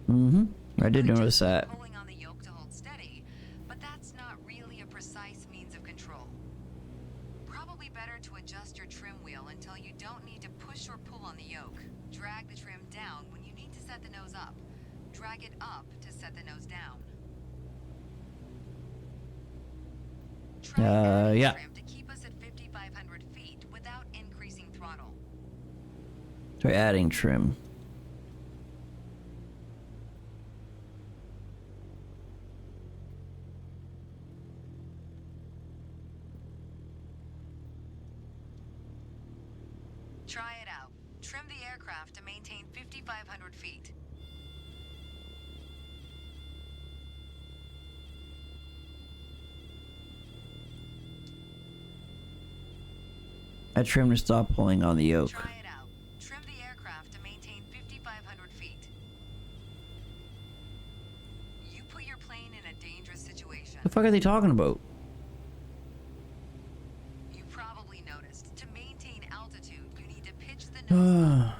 Mm-hmm. I did
Could
notice
just be
that.
pulling on the yoke to hold steady, but that's not really a precise means of control. Probably better to adjust your trim wheel until you don't need to push or pull on the yoke. Drag the trim down when you need to set the nose up. Drag it up to set the nose down. Try adding
Yeah.
trim to keep us at 5,500 feet without increasing throttle.
Try adding trim.
Try it out. Trim the aircraft to maintain 5,500 feet.
I trimmed to stop pulling on the yoke.
Try it out. Trim the aircraft to maintain 5,500 feet. You put your plane in a dangerous situation.
The fuck are they talking about?
You probably noticed. To maintain altitude, you need to pitch the nose up.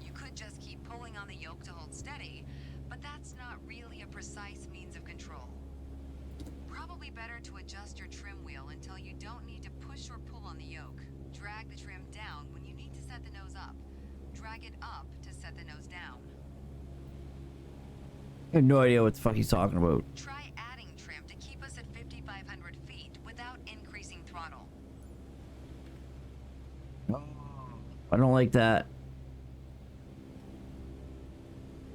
You could just keep pulling on the yoke to hold steady, but that's not really a precise means of control. Probably better to adjust your trim wheel until you don't need to push or pull on the yoke. Drag the trim down when you need to set the nose up. Drag it up to set the nose down.
I have no idea what the fuck he's talking about.
Try adding trim to keep us at 5,500 feet without increasing throttle.
I don't like that.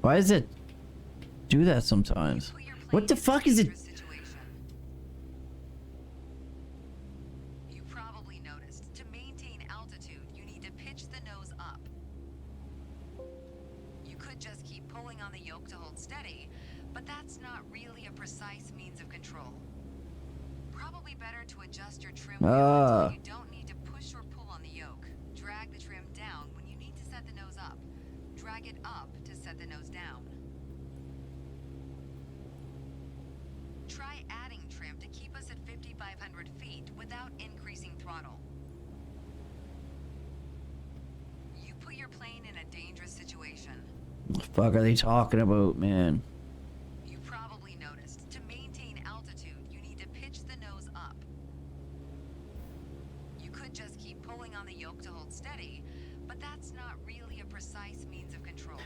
Why does it do that sometimes?
Put your plane
What the
in a
fuck is it?
dangerous situation. You probably noticed. To maintain altitude, you need to pitch the nose up. You could just keep pulling on the yoke to hold steady, but that's not really a precise means of control. Probably better to adjust your trim wheel until you don't need to push or pull on the yoke. Drag the trim down when you need to set the nose up. Drag it up to set the nose down. Try adding trim to keep us at 5,500 feet without increasing throttle. You put your plane in a dangerous situation.
What the fuck are they talking about, man?
You probably noticed. To maintain altitude, you need to pitch the nose up. You could just keep pulling on the yoke to hold steady, but that's not really a precise means of control.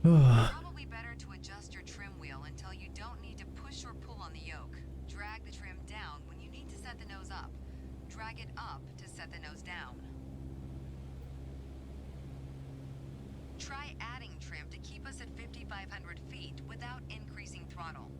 Probably better to adjust your trim wheel until you don't need to push or pull on the yoke. Drag the trim down when you need to set the nose up. Drag it up to set the nose down. Try adding trim to keep us at 5,500 feet without increasing throttle.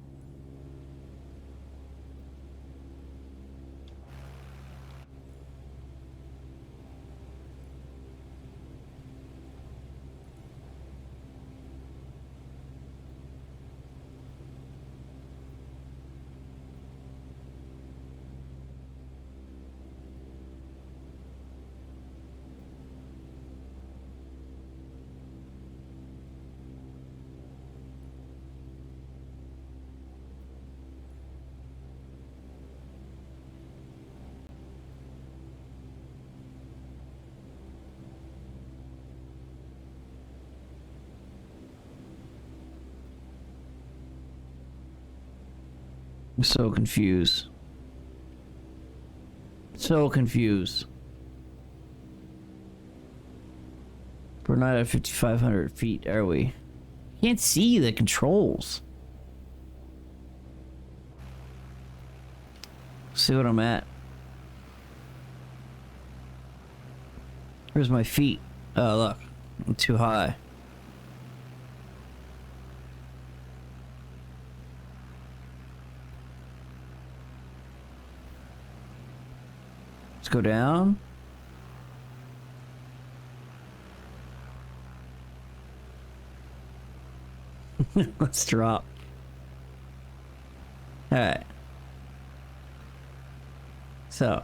I'm so confused. So confused. We're not at 5,500 feet, are we? Can't see the controls. See what I'm at. Where's my feet? Oh, look. I'm too high. Let's go down. Let's drop. Alright. So.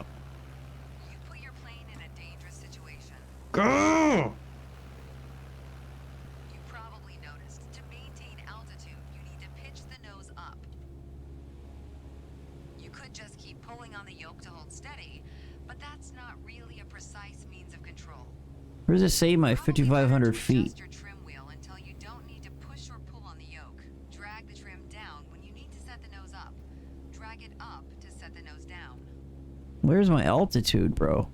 You put your plane in a dangerous situation.
Go!
You probably noticed. To maintain altitude, you need to pitch the nose up. You could just keep pulling on the yoke to hold steady, but that's not really a precise means of control.
Where does it say my
Probably
5,500
better to
feet?
adjust your trim wheel until you don't need to push or pull on the yoke. Drag the trim down when you need to set the nose up. Drag it up to set the nose down.
Where's my altitude, bro?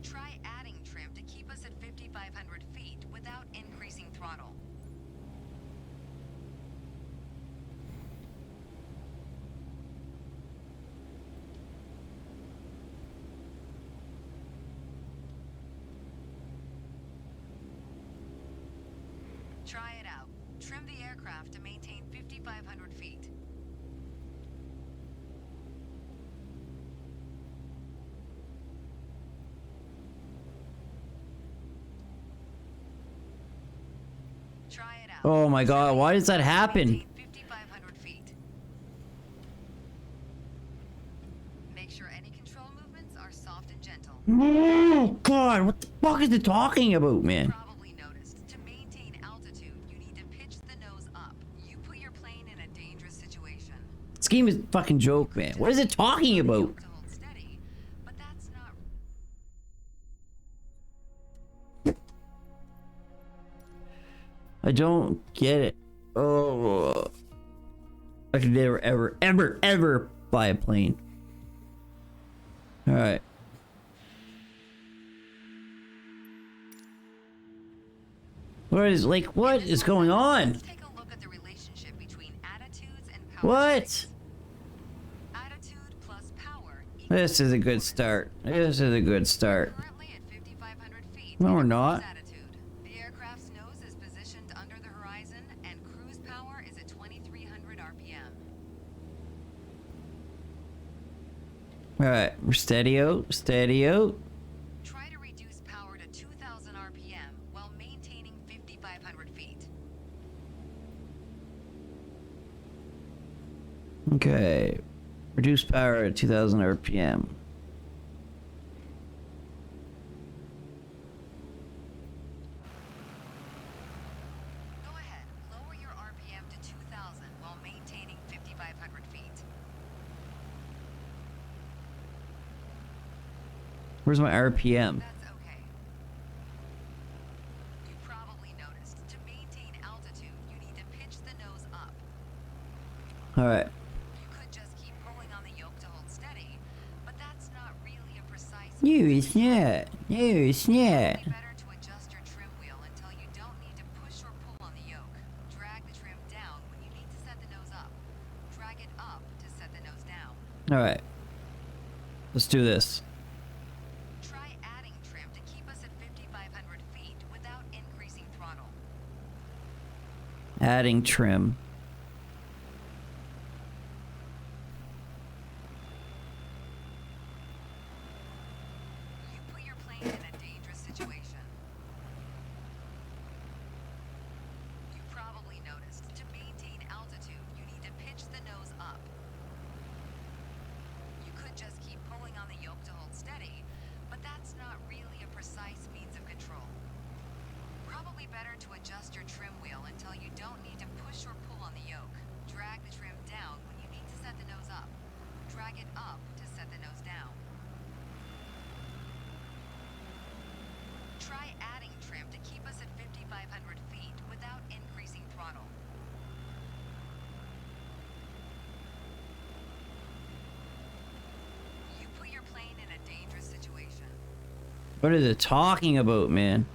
Try adding trim to keep us at 5,500 feet without increasing throttle. Try it out. Trim the aircraft to maintain 5,500 feet.
Oh my god, why does that happen?
Maintain 5,500 feet. Make sure any control movements are soft and gentle.
Oh god, what the fuck is it talking about, man?
Probably noticed. To maintain altitude, you need to pitch the nose up. You put your plane in a dangerous situation.
This game is a fucking joke, man. What is it talking about?
To hold steady, but that's not.
I don't get it. Oh. I could never, ever, ever, ever buy a plane. Alright. What is going on?
Let's take a look at the relationship between attitudes and power.
What?
states. Attitude plus power equals
This is a good start. This is a good start.
currently at 5,500 feet.
No, we're
at
not.
cruise attitude. The aircraft's nose is positioned under the horizon, and cruise power is at 2,300 RPM.
Alright, we're steady out, steady out.
Try to reduce power to 2,000 RPM while maintaining 5,500 feet.
Okay. Reduce power at 2000 RPM.
Go ahead, lower your RPM to 2,000 while maintaining 5,500 feet.
Where's my RPM?
That's okay. You probably noticed, to maintain altitude, you need to pitch the nose up.
Alright.
You could just keep pulling on the yoke to hold steady, but that's not really a precise.
No, it's not. No, it's not.
Probably better to adjust your trim wheel until you don't need to push or pull on the yoke. Drag the trim down when you need to set the nose up. Drag it up to set the nose down.
Alright. Let's do this.
Try adding trim to keep us at 5,500 feet without increasing throttle.
Adding trim.
You put your plane in a dangerous situation. You probably noticed, to maintain altitude, you need to pitch the nose up. You could just keep pulling on the yoke to hold steady, but that's not really a precise means of control. Probably better to adjust your trim wheel until you don't need to push or pull on the yoke. Drag the trim down when you need to set the nose up. Drag it up to set the nose down. Try adding trim to keep us at 5,500 feet without increasing throttle. You put your plane in a dangerous situation.
What is it talking about, man?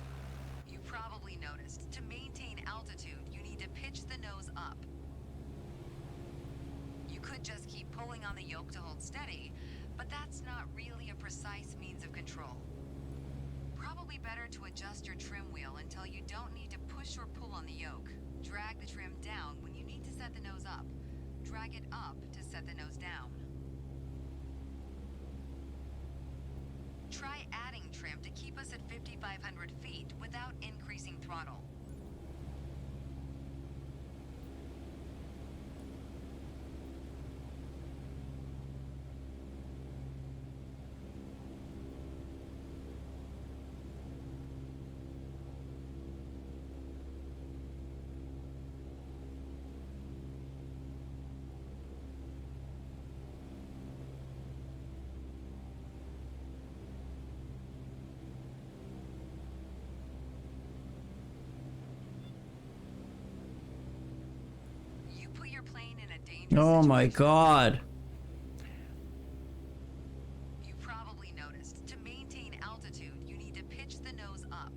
You probably noticed, to maintain altitude, you need to pitch the nose up. You could just keep pulling on the yoke to hold steady, but that's not really a precise means of control. Probably better to adjust your trim wheel until you don't need to push or pull on the yoke. Drag the trim down when you need to set the nose up. Drag it up to set the nose down. Try adding trim to keep us at 5,500 feet without increasing throttle. You put your plane in a dangerous
Oh my
situation.
god.
You probably noticed, to maintain altitude, you need to pitch the nose up.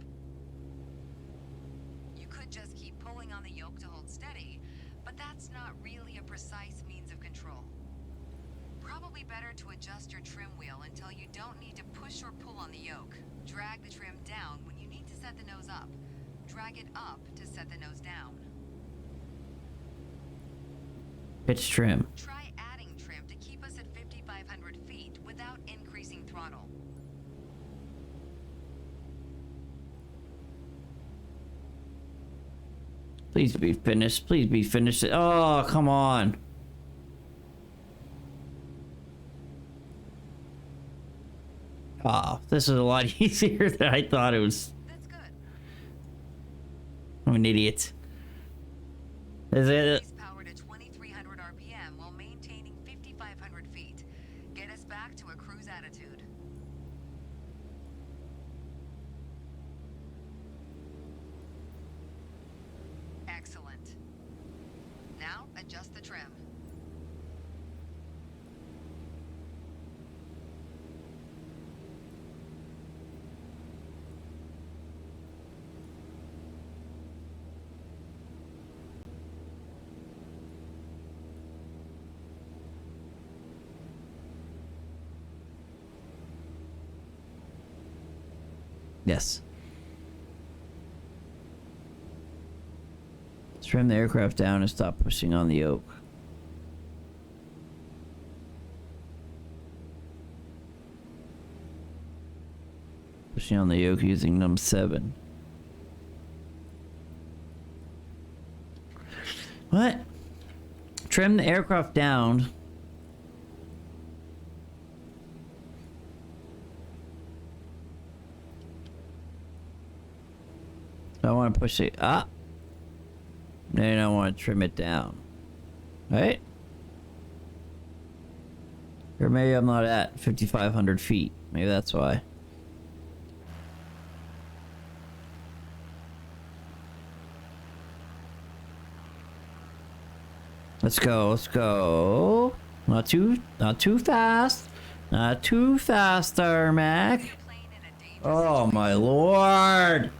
You could just keep pulling on the yoke to hold steady, but that's not really a precise means of control. Probably better to adjust your trim wheel until you don't need to push or pull on the yoke. Drag the trim down when you need to set the nose up. Drag it up to set the nose down.
Pitch trim.
Try adding trim to keep us at 5,500 feet without increasing throttle.
I Please be finished. Please be finished. Oh, come on. Oh, this is a lot easier than I thought it was.
That's good.
I'm an idiot. Is it?
Please power to 2300 RPM while maintaining 5500 feet. Get us back to a cruise attitude. Excellent. Now adjust the trim.
Yes. Trim the aircraft down and stop pushing on the yoke. Pushing on the yoke using num7. What? Trim the aircraft down. I want to push it up. Then I want to trim it down. Right? Or maybe I'm not at 5,500 feet. Maybe that's why. Let's go, let's go. Not too fast. Not too fast, Tarmac. Oh my lord.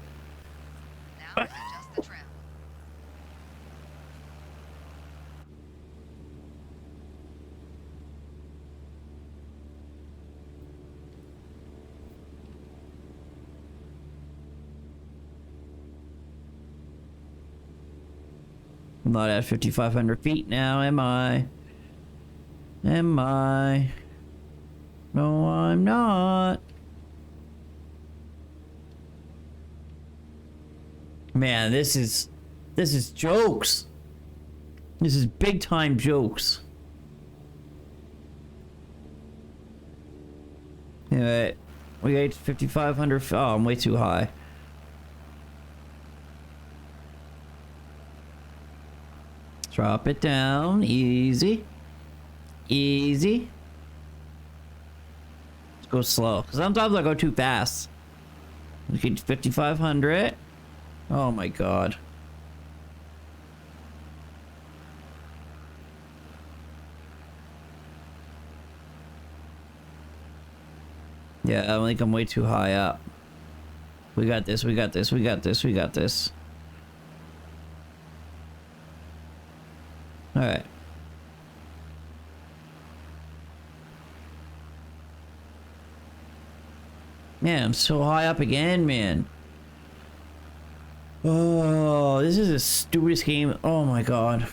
Now adjust the trim.
I'm not at 5,500 feet now, am I? Am I? No, I'm not. Man, this is jokes. This is big time jokes. Anyway, we got 5,500. Oh, I'm way too high. Drop it down, easy, easy. Let's go slow. Sometimes I go too fast. We get 5,500. Oh my god. Yeah, I think I'm way too high up. We got this, we got this, we got this, we got this. Alright. Man, I'm so high up again, man. Oh, this is the stupidest game. Oh my god.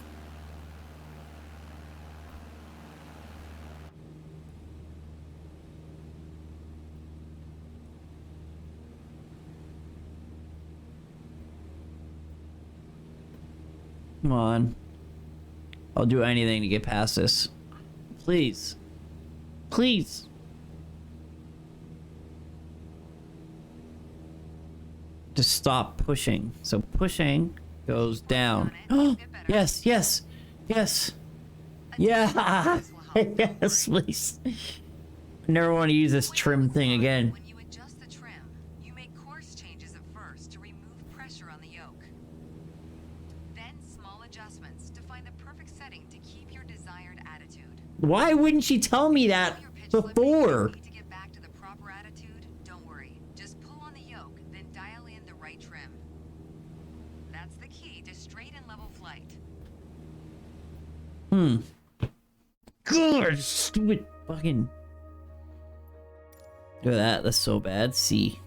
Come on. I'll do anything to get past this. Please. Please. Just stop pushing. So pushing goes down. Oh, yes, yes, yes. Yeah. Yes, please. Never want to use this trim thing again.
When you adjust the trim, you make course changes at first to remove pressure on the yoke. Then small adjustments to find the perfect setting to keep your desired attitude.
Why wouldn't she tell me that before?
To get back to the proper attitude, don't worry. Just pull on the yoke, then dial in the right trim. That's the key to straight and level flight.
God, stupid fucking. Look at that. That's so bad. C.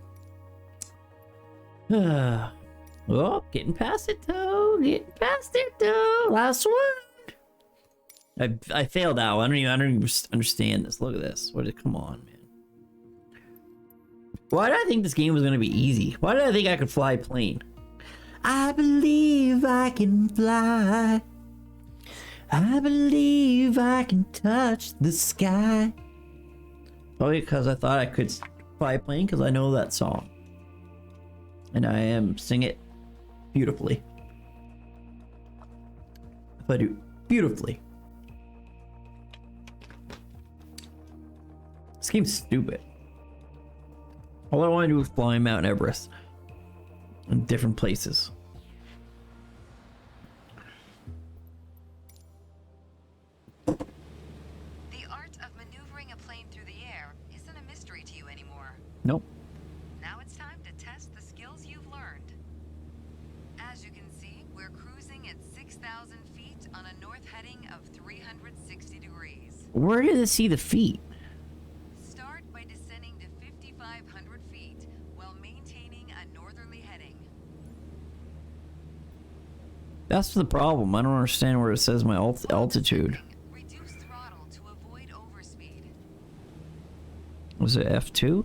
Oh, getting past it though. Getting past it though. Last one. I failed that one. I don't even understand this. Look at this. Come on, man. Why did I think this game was gonna be easy? Why did I think I could fly a plane? I believe I can fly. I believe I can touch the sky. Probably because I thought I could fly a plane because I know that song. And I am sing it beautifully. If I do beautifully. This game's stupid. All I want to do is fly Mount Everest in different places.
The art of maneuvering a plane through the air isn't a mystery to you anymore.
Nope.
Now it's time to test the skills you've learned. As you can see, we're cruising at 6,000 feet on a north heading of 360 degrees.
Where did it see the feet?
Start by descending to 5,500 feet while maintaining a northerly heading.
That's the problem. I don't understand where it says my altitude.
Reduce throttle to avoid overspeed.
Was it F2?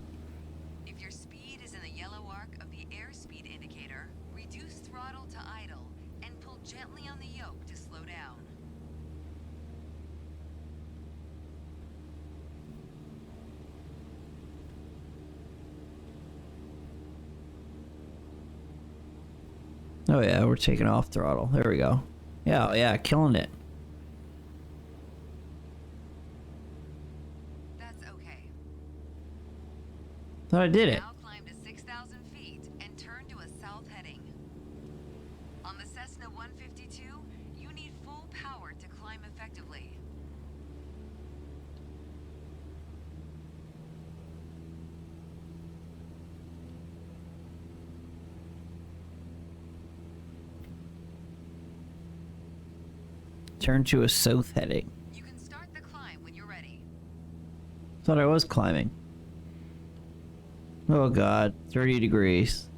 If your speed is in the yellow arc of the airspeed indicator, reduce throttle to idle and pull gently on the yoke to slow down.
Oh yeah, we're taking off throttle. There we go. Yeah, yeah, killing it.
That's okay.
Thought I did it.
Now climb to 6,000 feet and turn to a south heading. On the Cessna 152, you need full power to climb effectively.
Turn to a south heading.
You can start the climb when you're ready.
Thought I was climbing. Oh god, 30 degrees.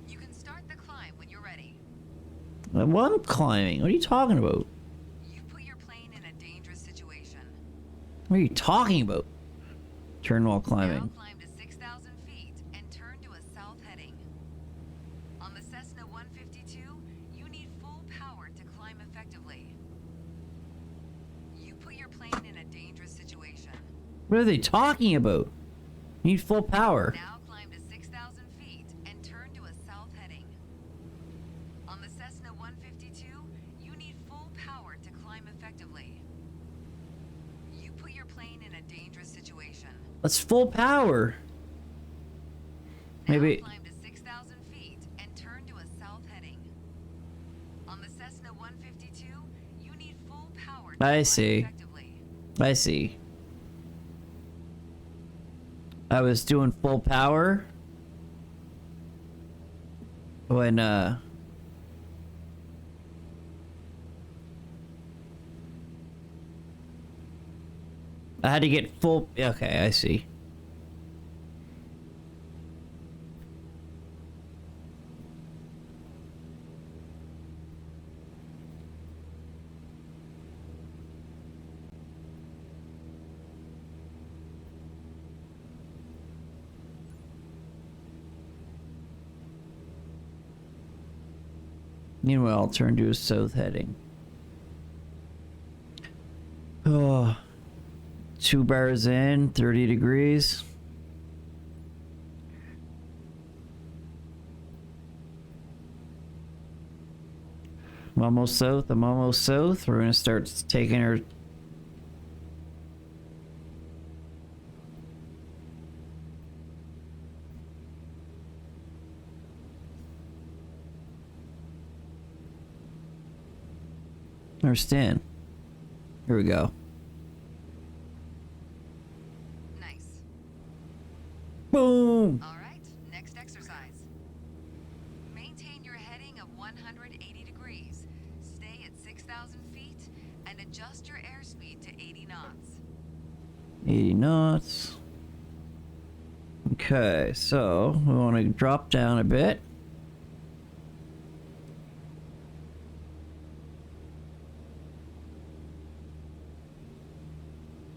You can start the climb when you're ready.
What am climbing? What are you talking about?
You put your plane in a dangerous situation.
What are you talking about? Turn while
Now
climbing.
climb to 6,000 feet and turn to a south heading. On the Cessna 152, you need full power to climb effectively. You put your plane in a dangerous situation.
What are they talking about? Need full power.
Now climb to 6,000 feet and turn to a south heading. On the Cessna 152, you need full power to climb effectively. You put your plane in a dangerous situation.
That's full power.
Now
Maybe.
climb to 6,000 feet and turn to a south heading. On the Cessna 152, you need full power to
I
climb
see.
effectively.
I see. I was doing full power when I had to get full. Okay, I see. Meanwhile, I'll turn to a south heading. Oh, 2 bars in, 30 degrees. I'm almost south. I'm almost south. We're gonna start taking our. Understand. Here we go.
Nice.
Boom!
All right, next exercise. Maintain your heading of 180 degrees. Stay at 6,000 feet and adjust your airspeed to 80 knots.
80 knots. Okay, so we want to drop down a bit.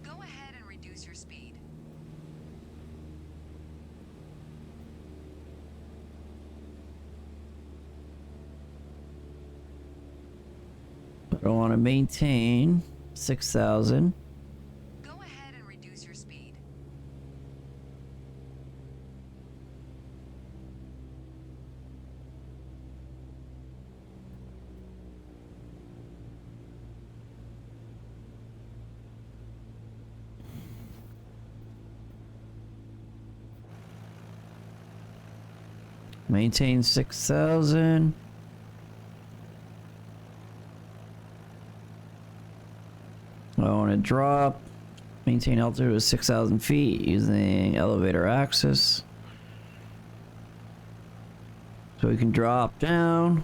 Go ahead and reduce your speed.
I want to maintain 6,000.
Go ahead and reduce your speed.
Maintain 6,000. I want to drop. Maintain altitude of 6,000 feet using elevator access. So we can drop down.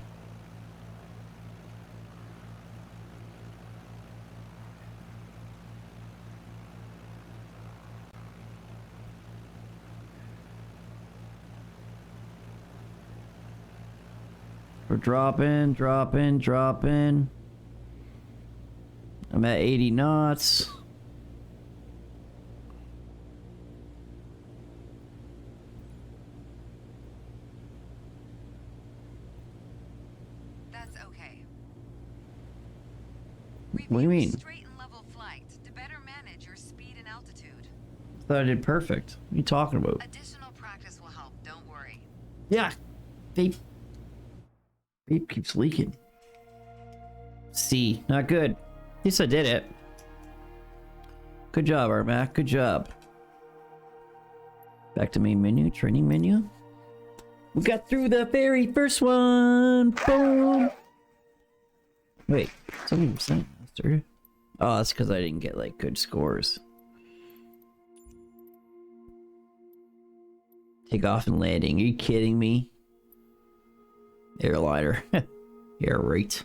We're dropping, dropping, dropping. I'm at 80 knots.
That's okay.
What do you mean?
Straight and level flight to better manage your speed and altitude.
I thought I did perfect. What are you talking about?
Additional practice will help, don't worry.
Yeah. Vape keeps leaking. C. Not good. At least I did it. Good job, Armac. Good job. Back to main menu. Training menu. We got through the very first one. Boom. Wait. 70% master. Oh, that's because I didn't get like good scores. Takeoff and landing. Are you kidding me? Airliner. Yeah, right.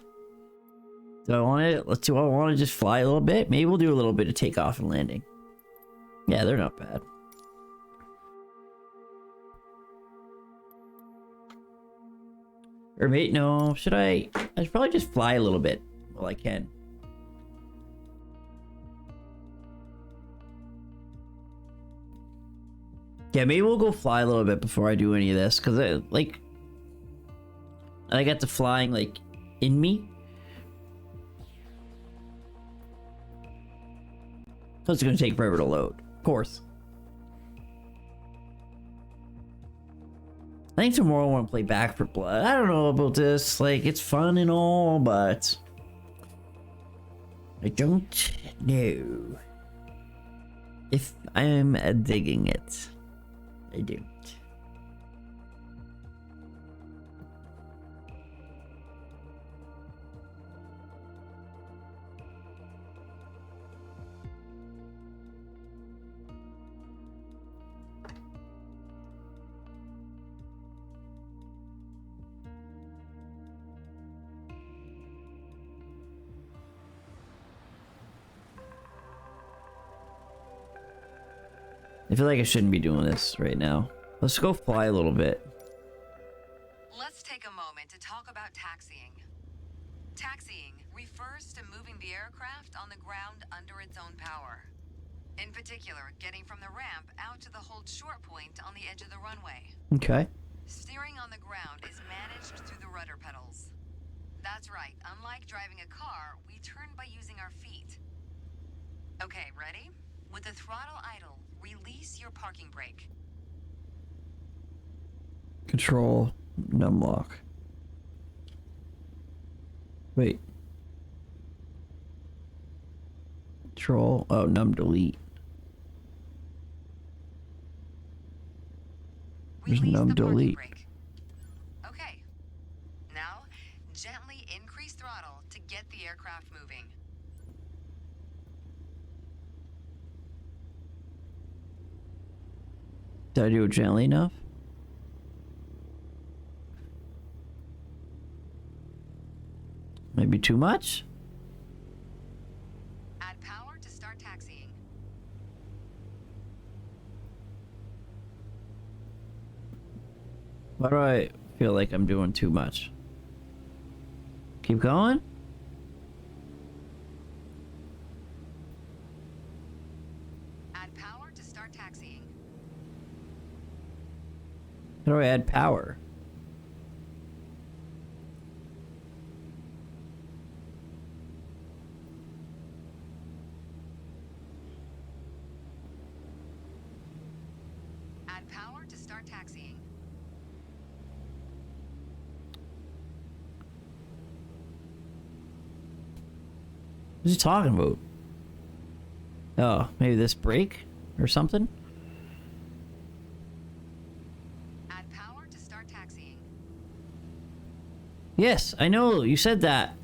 Do I want it? Let's do I want to just fly a little bit? Maybe we'll do a little bit of takeoff and landing. Yeah, they're not bad. Or wait, no, should I should probably just fly a little bit while I can. Yeah, maybe we'll go fly a little bit before I do any of this, because I got the flying like in me. So it's gonna take forever to load, of course. I think tomorrow I want to play Back for Blood. I don't know about this. Like, it's fun and all, but I don't know if I'm digging it. I don't. I feel like I shouldn't be doing this right now. Let's go fly a little bit.
Let's take a moment to talk about taxiing. Taxiing refers to moving the aircraft on the ground under its own power. In particular, getting from the ramp out to the hold short point on the edge of the runway.
Okay.
Steering on the ground is managed through the rudder pedals. That's right, unlike driving a car, we turn by using our feet. Okay, ready? With the throttle idle, release your parking brake.
Control num lock. Wait. Control. Oh, num delete. There's
Release
num
the parking
delete.
brake. Okay. Now, gently increase throttle to get the aircraft moving.
Did I do it gently enough? Maybe too much?
Add power to start taxiing.
Why do I feel like I'm doing too much? Keep going?
Add power to start taxiing.
How do I add power? What's he talking about? Oh, maybe this brake or something?
Add power to start taxiing.
Yes, I know, you said that.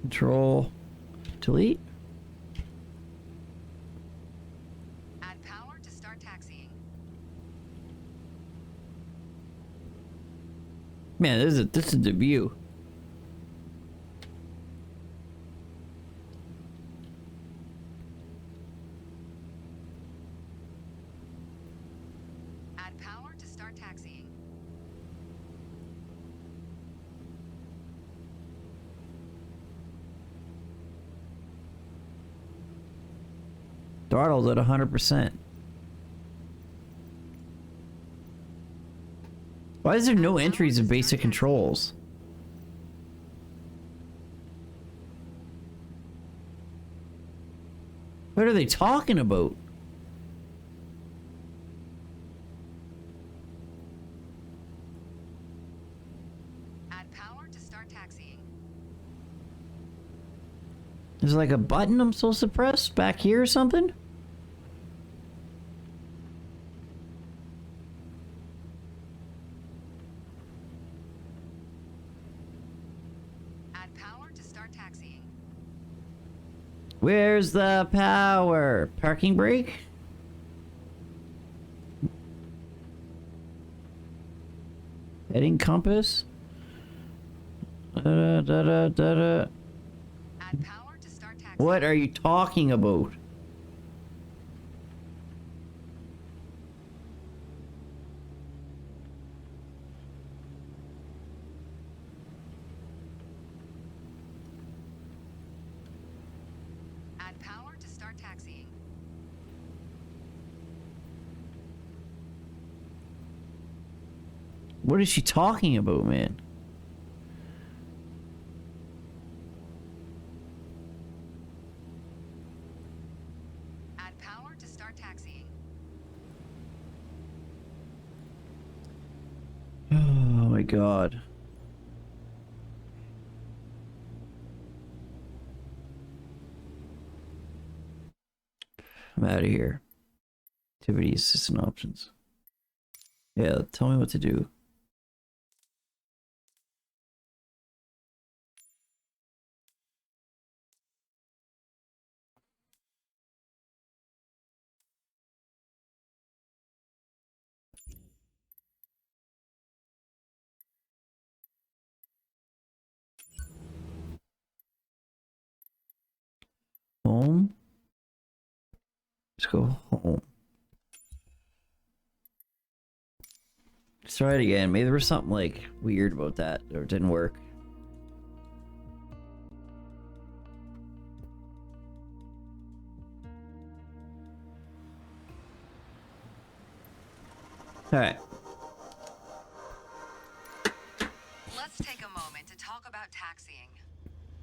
Control, delete.
Add power to start taxiing.
Man, this is the view.
Add power to start taxiing.
Throttle's at 100%. Why is there no entries in basic controls? What are they talking about?
Add power to start taxiing.
Is there like a button I'm supposed to press back here or something?
Add power to start taxiing.
Where's the power? Parking brake? Heading compass?
Add power to start taxiing.
What are you talking about?
Add power to start taxiing.
What is she talking about, man?
Add power to start taxiing.
Oh my god. I'm out of here. Activity assistant options. Yeah, tell me what to do. Home. Let's go home. Let's try it again. Maybe there was something like weird about that or it didn't work. Alright.
Let's take a moment to talk about taxiing.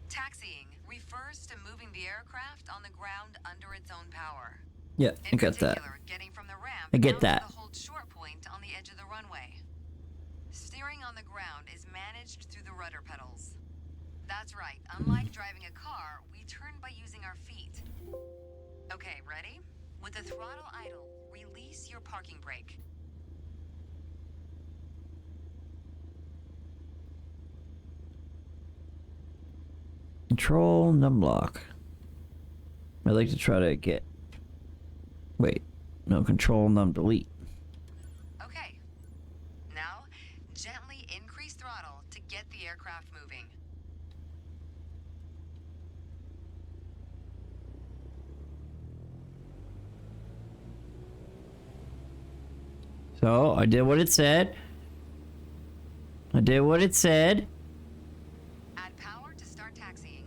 Taxiing refers to moving the aircraft on the ground under its own power.
Yeah, I got that.
Getting from the ramp
I get
down
that.
to the hold short point on the edge of the runway. Steering on the ground is managed through the rudder pedals. That's right. Unlike driving a car, we turn by using our feet. Okay, ready? With the throttle idle, release your parking brake.
Control num lock. I'd like to try to get. Wait, no, control num delete.
Okay. Now, gently increase throttle to get the aircraft moving.
So I did what it said. I did what it said.
Add power to start taxiing.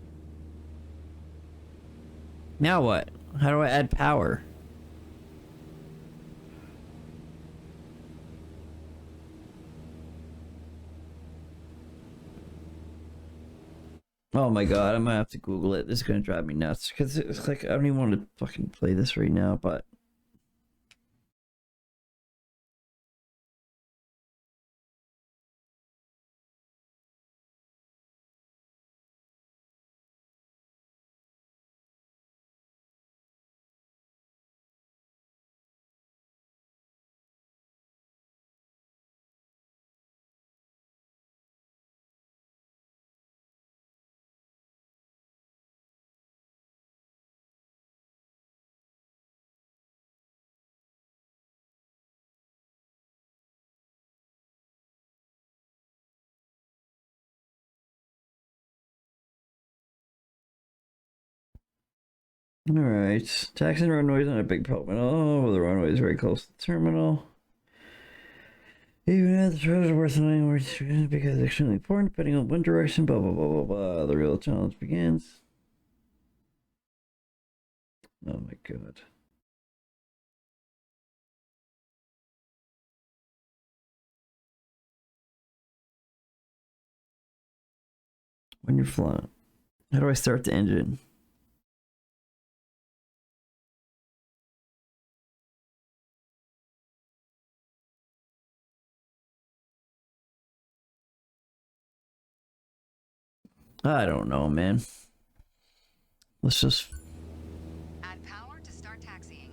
Now what? How do I add power? Oh my god, I'm gonna have to Google it. This is gonna drive me nuts because it's like I don't even want to fucking play this right now, but Alright. Taxi runways on a big terminal. Oh, the runway is very close to the terminal. Even at the treasure worth knowing where it's because it's extremely important, depending on one direction, blah blah blah blah blah. The real challenge begins. Oh my god. When you're flying. How do I start the engine? I don't know, man. Let's just...
Add power to start taxiing.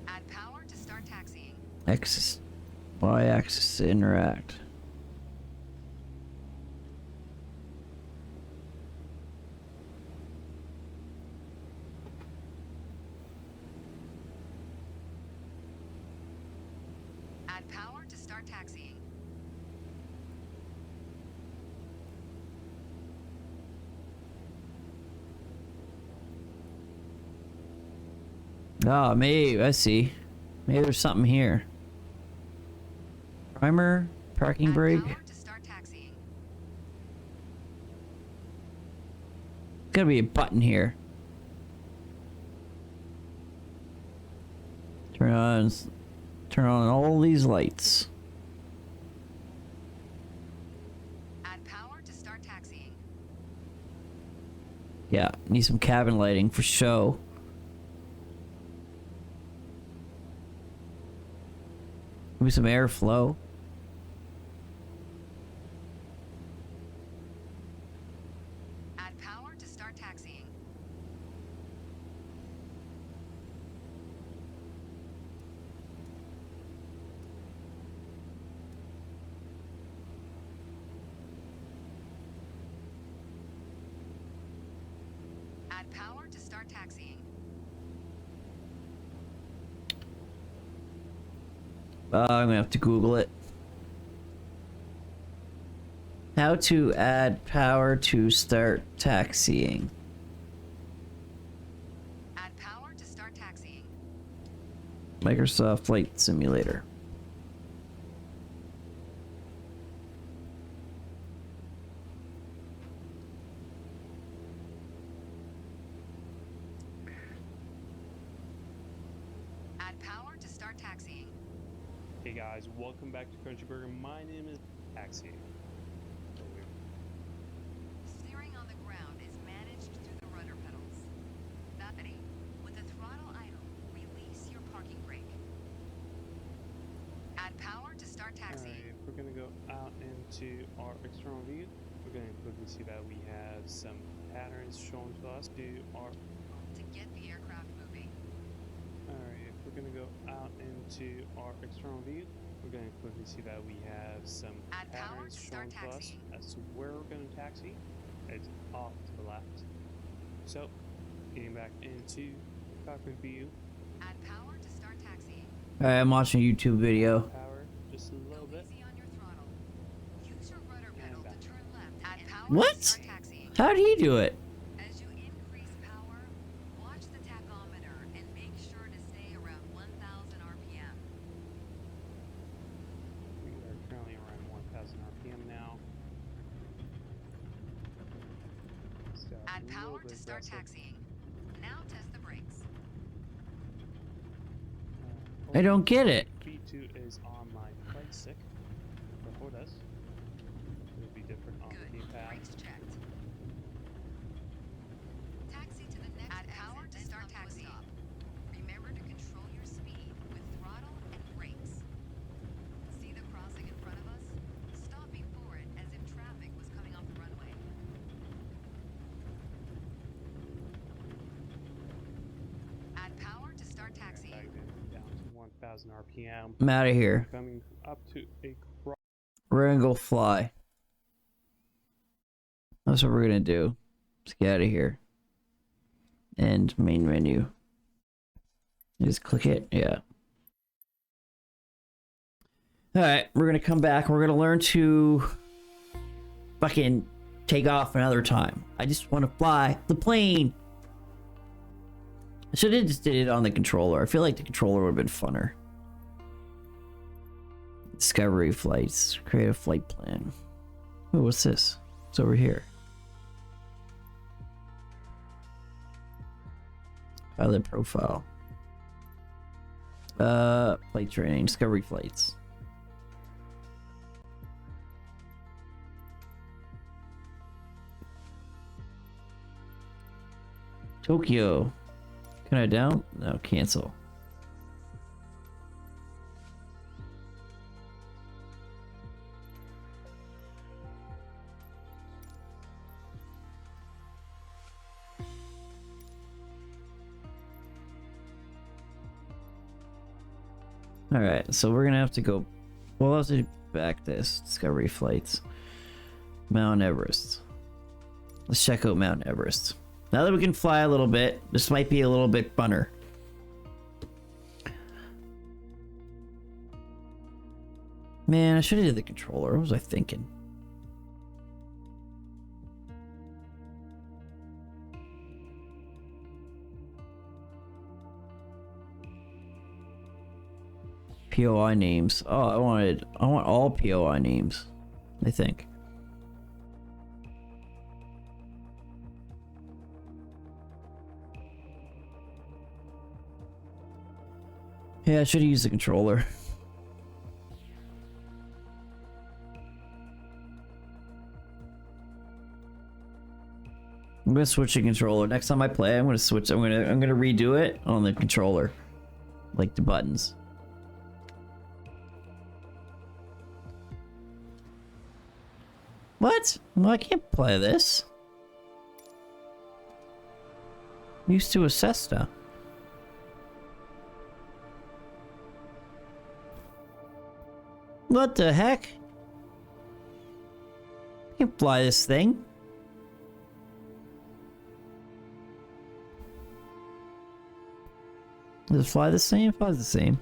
Add power to start taxiing.
Axis. Y-axis to interact.
Add power to start taxiing.
Oh, maybe. I see. Maybe there's something here. Primer? Parking brake?
Power to start taxiing.
Gotta be a button here. Turn on all these lights.
Add power to start taxiing.
Yeah, need some cabin lighting for show. Maybe some airflow.
Add power to start taxiing. Add power to start taxiing.
I'm gonna have to Google it. How to add power to start taxiing.
Add power to start taxiing.
Microsoft Flight Simulator.
Add power to start taxiing.
Hey guys, welcome back to Crunchy Burger. My name is Taxi.
Steering on the ground is managed through the rudder pedals. Ready? With the throttle idle, release your parking brake. Add power to start taxiing.
Alright, we're gonna go out into our external view. We're gonna quickly see that we have some patterns shown to us to our...
To get the aircraft moving.
Alright, we're gonna go out into our external view. We're gonna quickly see that we have some
Add power
patterns
to
shown
start
to us
taxiing.
as to where we're gonna taxi. It's off to the left. So, getting back into cockpit view.
Add power to start taxiing.
Alright, I'm watching a YouTube video.
Power just a little bit.
Easy on your throttle. Use your rudder pedal
back.
to turn left. Add power
What?
to start taxiing.
How'd he do it?
As you increase power, watch the tachometer and make sure to stay around 1,000 RPM.
We are currently around 1,000 RPM now. So
Add
a
power
little
to
bit
start
aggressive.
taxiing. Now test the brakes.
I don't get it.
B2 is on my flight stick. Before this, it would be different on
Good.
the D-pad.
Brakes checked. Taxi to the next Add power to start taxiing. Remember to control your speed with throttle and brakes. See the crossing in front of us? Stop before it as if traffic was coming off the runway. Add power to start taxiing.
Back down to 1,000 RPM.
I'm out of here.
Coming up to a
We're gonna go fly. That's what we're gonna do. Let's get out of here. and main menu. Just click it. Yeah. Alright, we're gonna come back. We're gonna learn to fucking take off another time. I just want to fly the plane. I should have just did it on the controller. I feel like the controller would have been funner. Discovery flights. Create a flight plan. Oh, what's this? It's over here. Pilot profile. Flight training. Discovery flights. Tokyo. Can I down? No, cancel. Alright, so we're gonna have to go. We'll have to back this. Discovery flights. Mount Everest. Let's check out Mount Everest. Now that we can fly a little bit, this might be a little bit funner. Man, I should have did the controller. What was I thinking? POI names. Oh, I want all POI names, I think. Yeah, I should have used the controller. I'm gonna switch the controller. Next time I play, I'm gonna switch. I'm gonna redo it on the controller, like the buttons. What? Well, I can't play this. I'm used to a Cessna. What the heck? I can't fly this thing. Does it fly the same? It flies the same.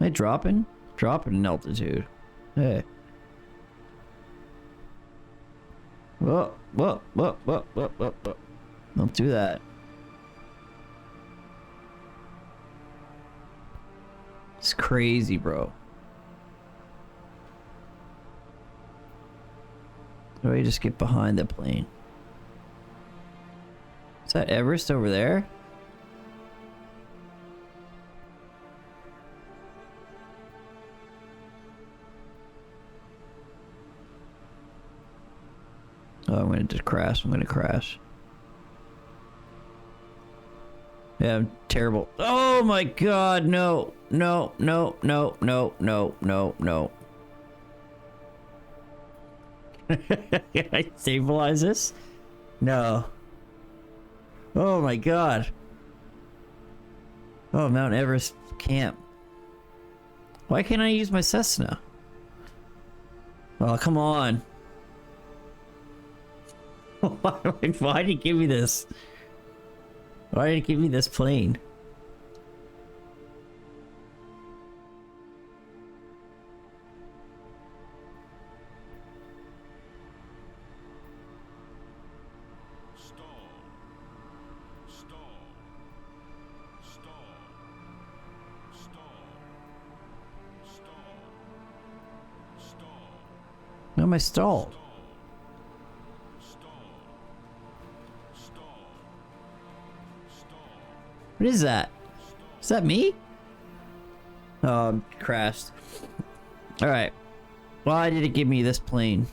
Am I dropping? Dropping in altitude. Hey. Whoa, whoa, whoa, whoa, whoa, whoa, whoa. Don't do that. It's crazy, bro. How do I just get behind the plane? Is that Everest over there? Oh, I'm gonna just crash. I'm gonna crash. Yeah, I'm terrible. Oh my god, no. No, no, no, no, no, no, no. Can I stabilize this? No. Oh my god. Oh, Mount Everest camp. Why can't I use my Cessna? Oh, come on. Why did he give me this? Why did he give me this plane? Why am I stalled? What is that? Is that me? Oh, crashed. Alright. Why did it give me this plane?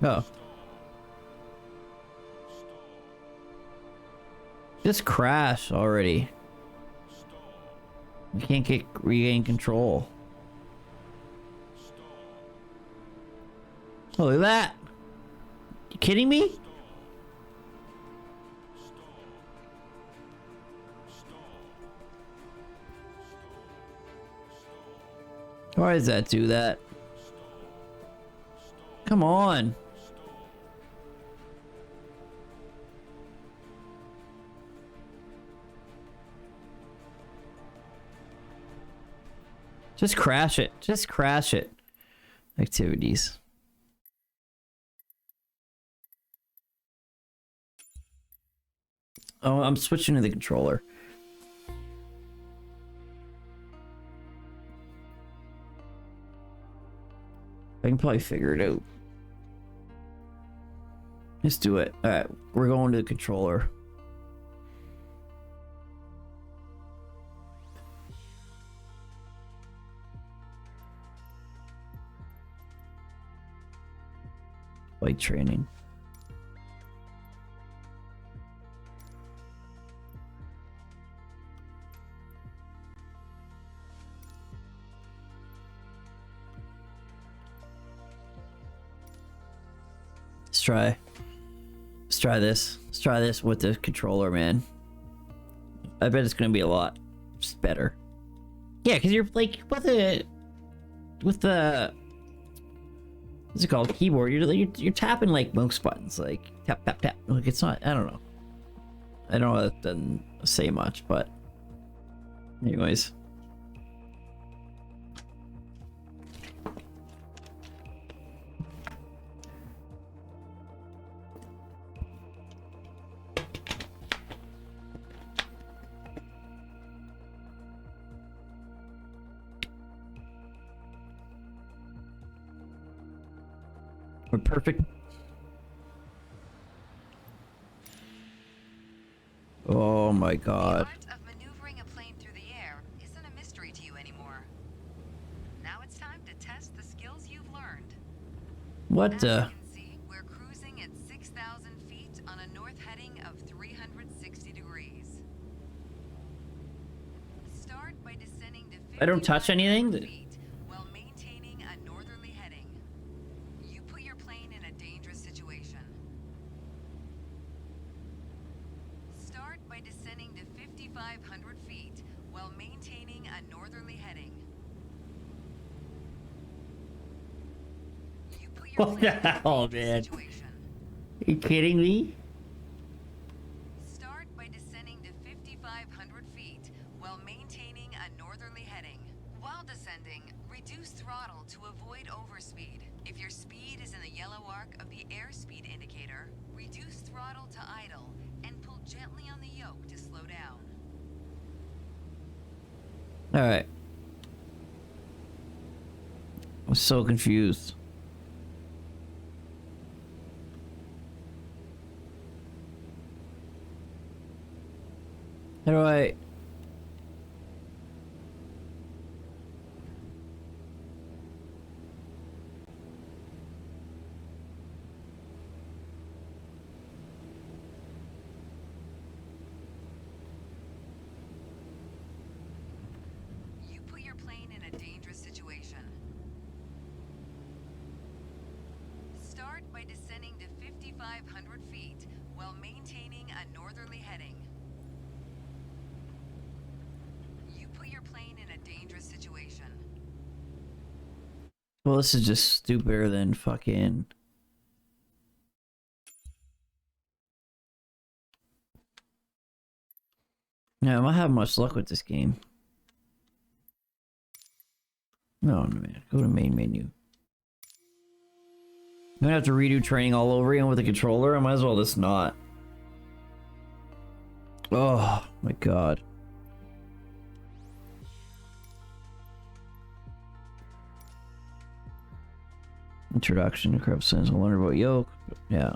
Oh. Just crash already. I can't regain control. Oh, look at that. You kidding me? Why does that do that? Come on. Just crash it. Just crash it. Activities. Oh, I'm switching to the controller. I can probably figure it out. Let's do it. Alright, we're going to the controller. Flight training. Let's try this. Let's try this with the controller, man. I bet it's gonna be a lot just better. Yeah, because you're like with the what's it called, keyboard, you're tapping like mouse buttons, like tap tap tap. Like it's not, I don't know. I know that doesn't say much, but anyways. We're perfect. Oh my god.
The art of maneuvering a plane through the air isn't a mystery to you anymore. Now it's time to test the skills you've learned.
What
As you can see, we're cruising at 6,000 feet on a north heading of 360 degrees. Start by descending to
I don't touch anything?
5,500 feet while maintaining a northerly heading. You put your plane in a dangerous situation. Start by descending to 5,500 feet while maintaining a northerly heading. You put your
What
plane
the
in a
hell,
dangerous
man?
situation.
Are you kidding me?
Start by descending to 5,500 feet while maintaining a northerly heading. While descending, reduce throttle to avoid overspeed. If your speed is in the yellow arc of the airspeed indicator, reduce throttle to idle and pull gently on the yoke to slow down.
Alright. I'm so confused. How do I...
You put your plane in a dangerous situation. Start by descending to 5,500 feet while maintaining a northerly heading. You put your plane in a dangerous situation.
Well, this is just stupider than fucking... Yeah, I'm not having much luck with this game. No, man. Go to main menu. I'm gonna have to redo training all over again with the controller. I might as well just not. Oh my god. Introduction to Crab Sense. I'll learn about yoke. Yeah.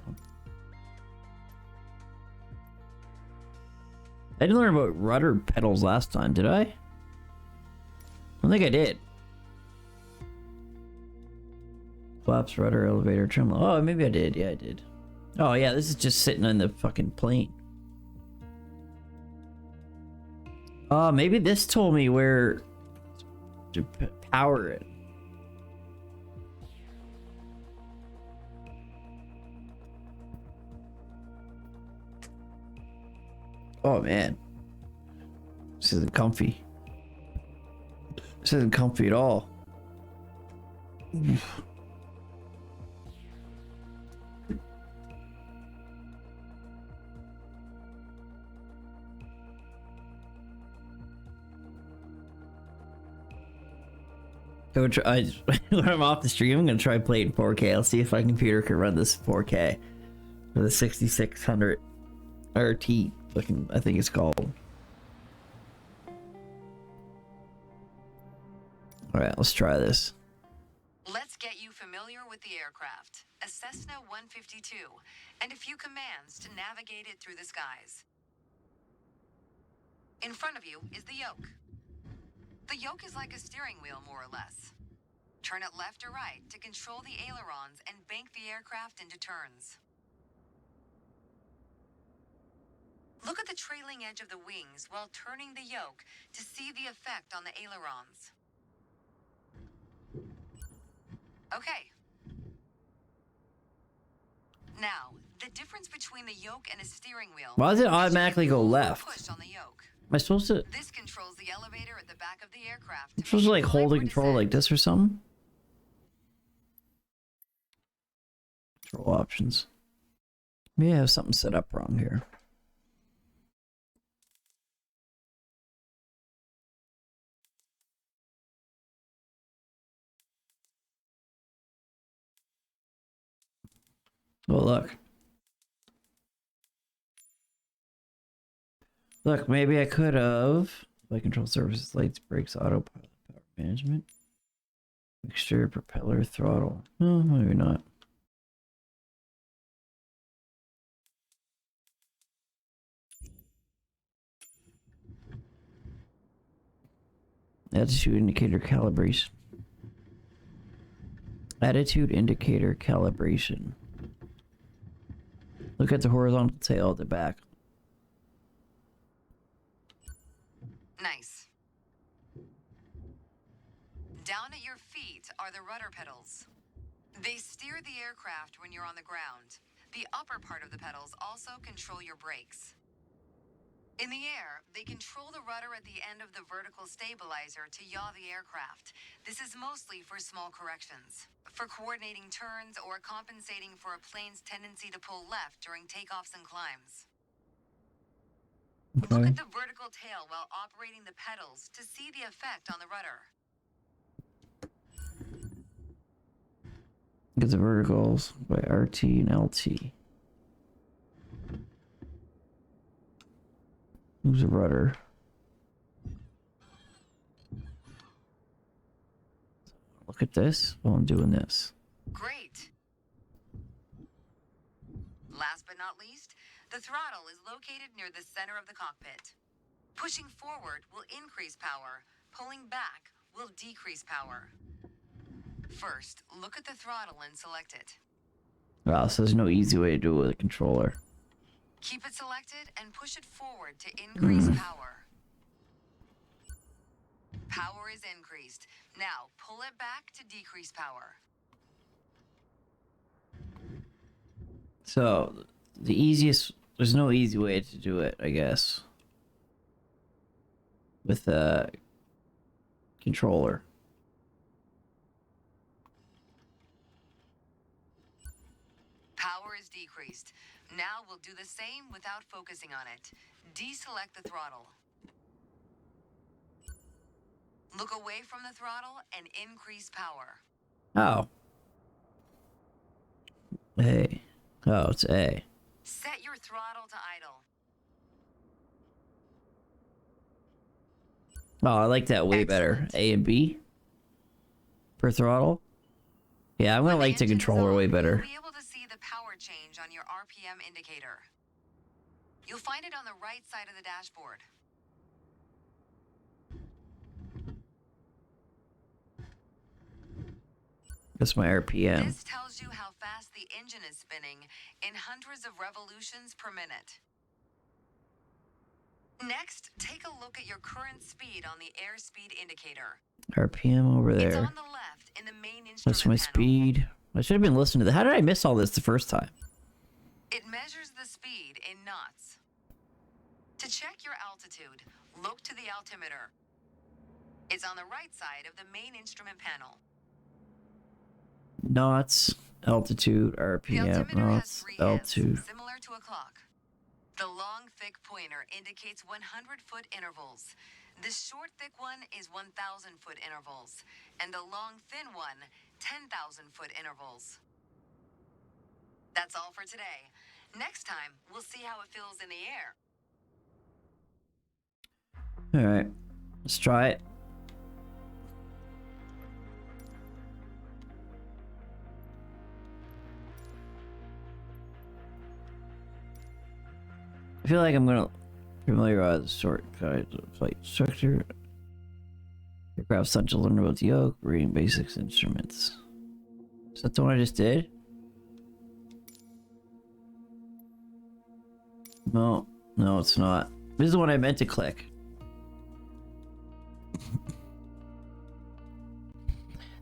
I didn't learn about rudder pedals last time, did I? I don't think I did. Flaps, rudder, elevator, trim. Oh, maybe I did. Yeah, I did. Oh, yeah, this is just sitting on the fucking plane. Oh, maybe this told me where to power it. Oh man, this isn't comfy. This isn't comfy at all. When I'm off the stream, I'm gonna try playing in 4K. I'll see if my computer can run this 4K for the 6600 RT. I think it's called. All right, let's try this.
Let's get you familiar with the aircraft, a Cessna 152, and a few commands to navigate it through the skies. In front of you is the yoke. The yoke is like a steering wheel, more or less. Turn it left or right to control the ailerons and bank the aircraft into turns. Look at the trailing edge of the wings while turning the yoke to see the effect on the ailerons. Okay. Now, the difference between the yoke and a steering wheel.
Why does it automatically go left?
Push on the yoke.
Am I supposed to?
This controls the elevator at the back of the aircraft.
I'm supposed to like hold the control like this or something? Control options. Maybe I have something set up wrong here. Oh, look. Look, maybe I could have. Flight control services, lights, brakes, autopilot, power management. Exterior propeller, throttle. No, maybe not. Attitude indicator calibration. Attitude indicator calibration. Look at the horizontal tail at the back.
Nice. Down at your feet are the rudder pedals. They steer the aircraft when you're on the ground. The upper part of the pedals also control your brakes. In the air, they control the rudder at the end of the vertical stabilizer to yaw the aircraft. This is mostly for small corrections, for coordinating turns or compensating for a plane's tendency to pull left during takeoffs and climbs.
Okay.
Look at the vertical tail while operating the pedals to see the effect on the rudder.
Get the verticals by RT and LT. Who's a rudder? Look at this while I'm doing this.
Great. Last but not least, the throttle is located near the center of the cockpit. Pushing forward will increase power. Pulling back will decrease power. First, look at the throttle and select it.
Wow, so there's no easy way to do it with a controller.
Keep it selected and push it forward to increase power. Power is increased. Now, pull it back to decrease power.
So, there's no easy way to do it, I guess. With a controller.
Power is decreased. Now we'll do the same without focusing on it. Deselect the throttle. Look away from the throttle and increase power.
Oh. A. Oh, it's A.
Set your throttle to idle.
Oh, I like that way better. A and B per throttle. Yeah, I'm gonna like the controller way better.
You'll be able to see the power change on your RPM indicator. You'll find it on the right side of the dashboard.
That's my RPM.
This tells you how fast the engine is spinning in hundreds of revolutions per minute. Next, take a look at your current speed on the airspeed indicator.
RPM over
It's
there.
on the left in the main instrument
That's my
panel.
speed. I should have been listening to that. How did I miss all this the first time?
It measures the speed in knots. To check your altitude, look to the altimeter. It's on the right side of the main instrument panel.
Knots, altitude,
The
RPM,
altimeter has
knots,
3
altitude.
hands, similar to a clock. The long, thick pointer indicates 100-foot intervals. The short, thick one is 1,000-foot intervals, and the long, thin one, 10,000-foot intervals. That's all for today. Next time, we'll see how it feels in the air.
All right, let's try it. I feel like I'm gonna familiarize the short guides of flight structure. Aircraft essential learn about the yoke, reading basics instruments. Is that the one I just did? No, no, it's not. This is the one I meant to click.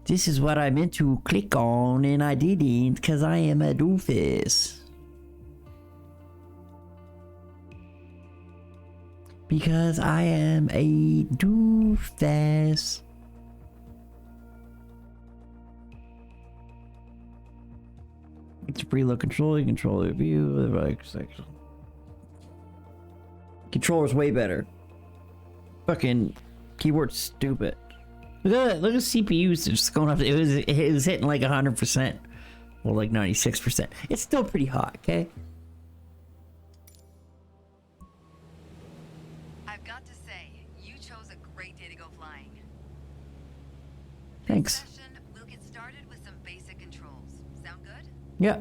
This is what I meant to click on and I didn't because I am a doofus. Because I am a doofus. It's a preload control, you control the view of the bike section. Controller's way better. Fucking keyboard's stupid. Look at that, look at CPU's just going up. It was hitting like 100%. Well, like 96%. It's still pretty hot, okay?
I've got to say, you chose a great day to go flying.
Thanks.
This session, we'll get started with some basic controls. Sound good?
Yeah.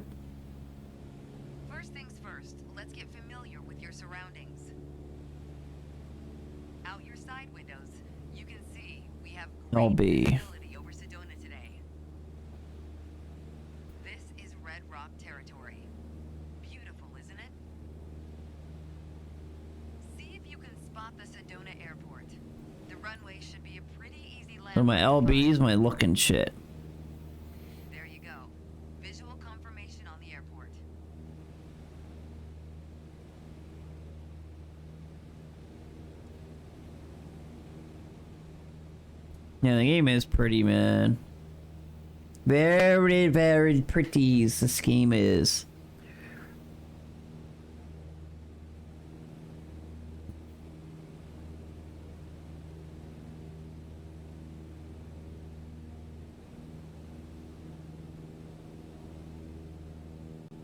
First things first, let's get familiar with your surroundings. Out your side windows, you can see we have
I'll
great
be.
visibility over Sedona today. This is Red Rock territory. Beautiful, isn't it? See if you can spot the Sedona airport. The runway should be a pretty easy land.
So my LBs, my looking shit.
There you go. Visual confirmation on the airport.
Yeah, the game is pretty, man. Very, very pretty. This game is.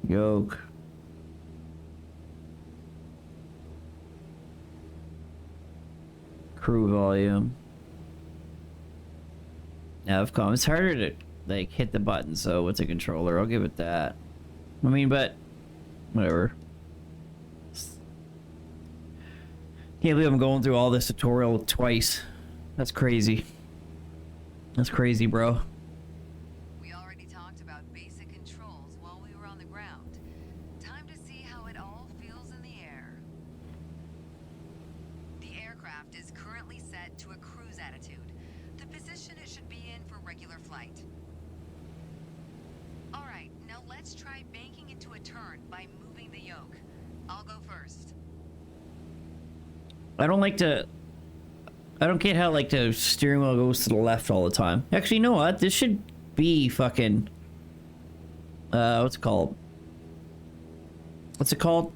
Yoke. Crew volume. Navcom. It's harder to like hit the button, so with a controller, I'll give it that. I mean, but whatever. Can't believe I'm going through all this tutorial twice. That's crazy. That's crazy, bro.
We already talked about basic controls while we were on the ground. Time to see how it all feels in the air. The aircraft is currently set to a cruise attitude, the position it should be in for regular flight. All right, now let's try banking into a turn by moving the yoke. I'll go first.
I don't get how like the steering wheel goes to the left all the time. Actually, you know what? This should be fucking what's it called? What's it called?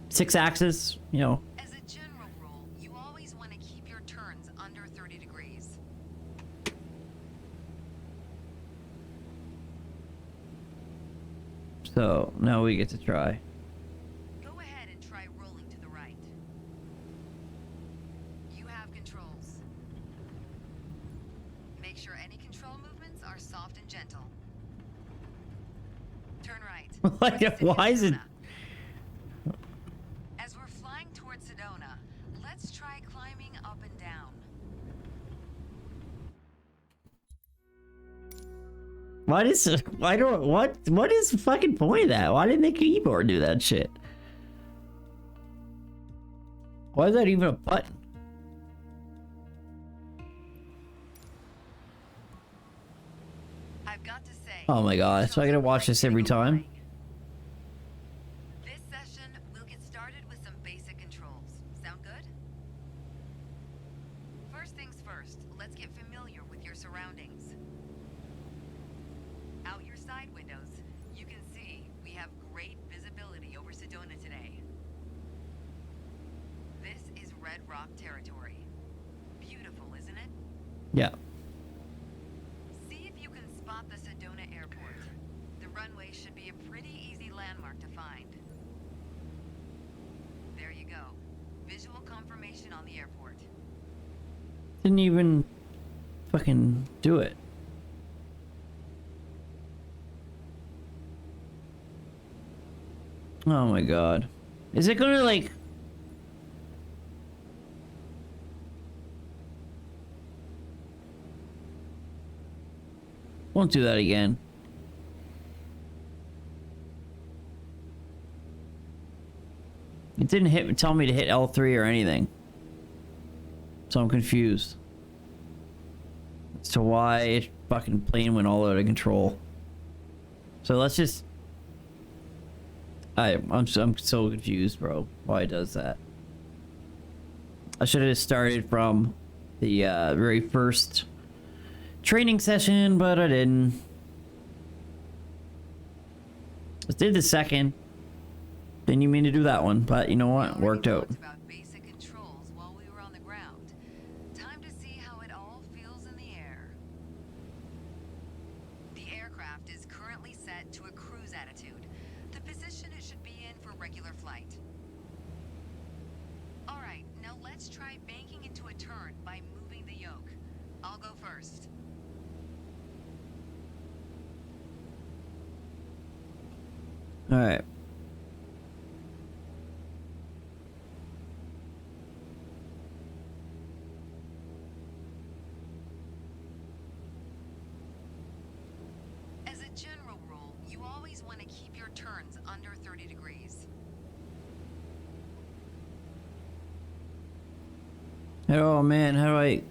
6 axis, you know.
As a general rule, you always want to keep your turns under 30 degrees.
So, now we get to try.
Go ahead and try rolling to the right. You have controls. Make sure any control movements are soft and gentle. Turn right.
Like,
Exit
why is it-
Sedona. As we're flying towards Sedona, let's try climbing up and down.
What is the fucking point of that? Why didn't the keyboard do that shit? Why is that even a button?
I've got to say.
Oh my god, so I gotta watch this every time?
This session, we'll get started
Yeah.
See if you can spot the Sedona Airport. The runway should be a pretty easy landmark to find. There you go. Visual confirmation on the airport.
Didn't even fucking do it. Oh my god. Is it gonna like... Won't do that again. It didn't tell me to hit L3 or anything. So I'm confused as to why it fucking plane went all out of control. So let's just... I'm so confused, bro. Why it does that? I should have started from the very first training session, but I didn't. I did the second. Didn't you mean to do that one? But you know what? Worked out.
About basic controls while we were on the ground. Time to see how it all feels in the air. The aircraft is currently set to a cruise attitude. The position it should be in for regular flight. All right, now let's try banking into a turn by moving the yoke. I'll go first.
All right.
As a general rule, you always want to keep your turns under 30 degrees.
Oh man, how do I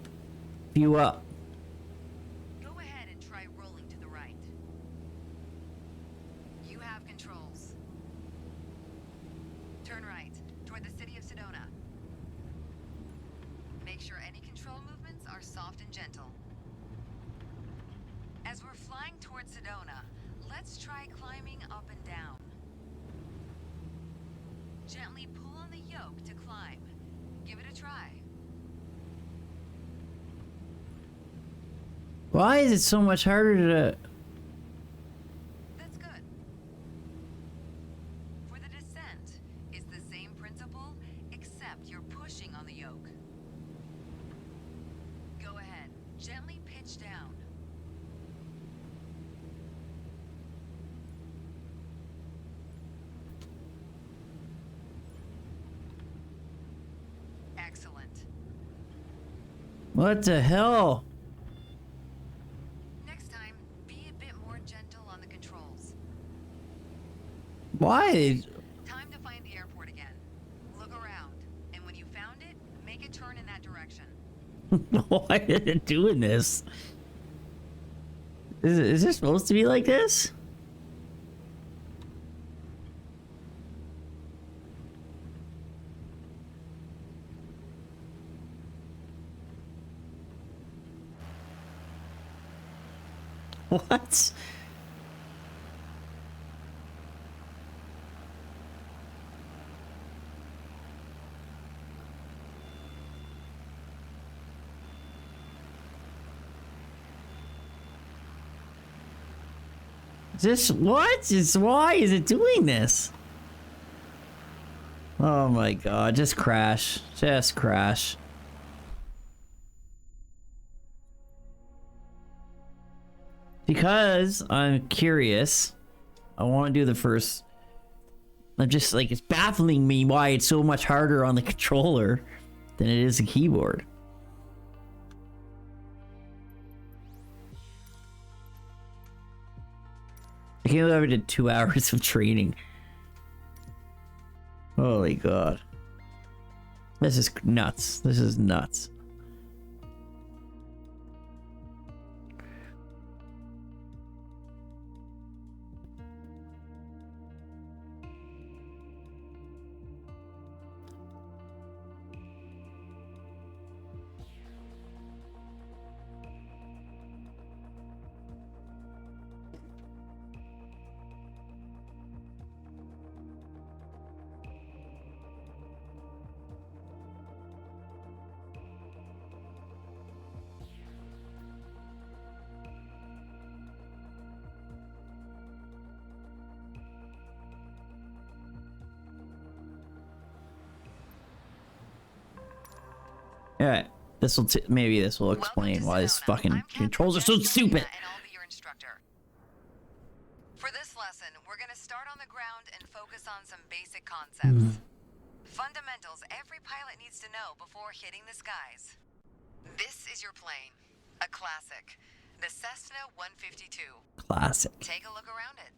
view up?
Go ahead and try rolling to the right. You have controls. Turn right, toward the city of Sedona. Make sure any control movements are soft and gentle. As we're flying towards Sedona, let's try climbing up and down. Gently pull on the yoke to climb. Give it a try.
Why is it so much harder to...
That's good. For the descent, it's the same principle, except you're pushing on the yoke. Go ahead, gently pitch down. Excellent.
What the hell?
Next time, be a bit more gentle on the controls.
Why?
Time to find the airport again. Look around, and when you found it, make a turn in that direction.
Why is it doing this? Is this supposed to be like this? What? This what? Why is it doing this? Oh my god, just crash. Just crash. Because I'm curious. I want to do the first. I'm just like, it's baffling me why it's so much harder on the controller than it is the keyboard. I can't believe I did 2 hours of training. Holy god. This is nuts. This is nuts. Alright. Maybe this will explain why these fucking controls are so stupid.
And I'll be your instructor. For this lesson, we're gonna start on the ground and focus on some basic concepts. Fundamentals every pilot needs to know before hitting the skies. This is your plane. A classic. The Cessna 152.
Classic.
Take a look around it.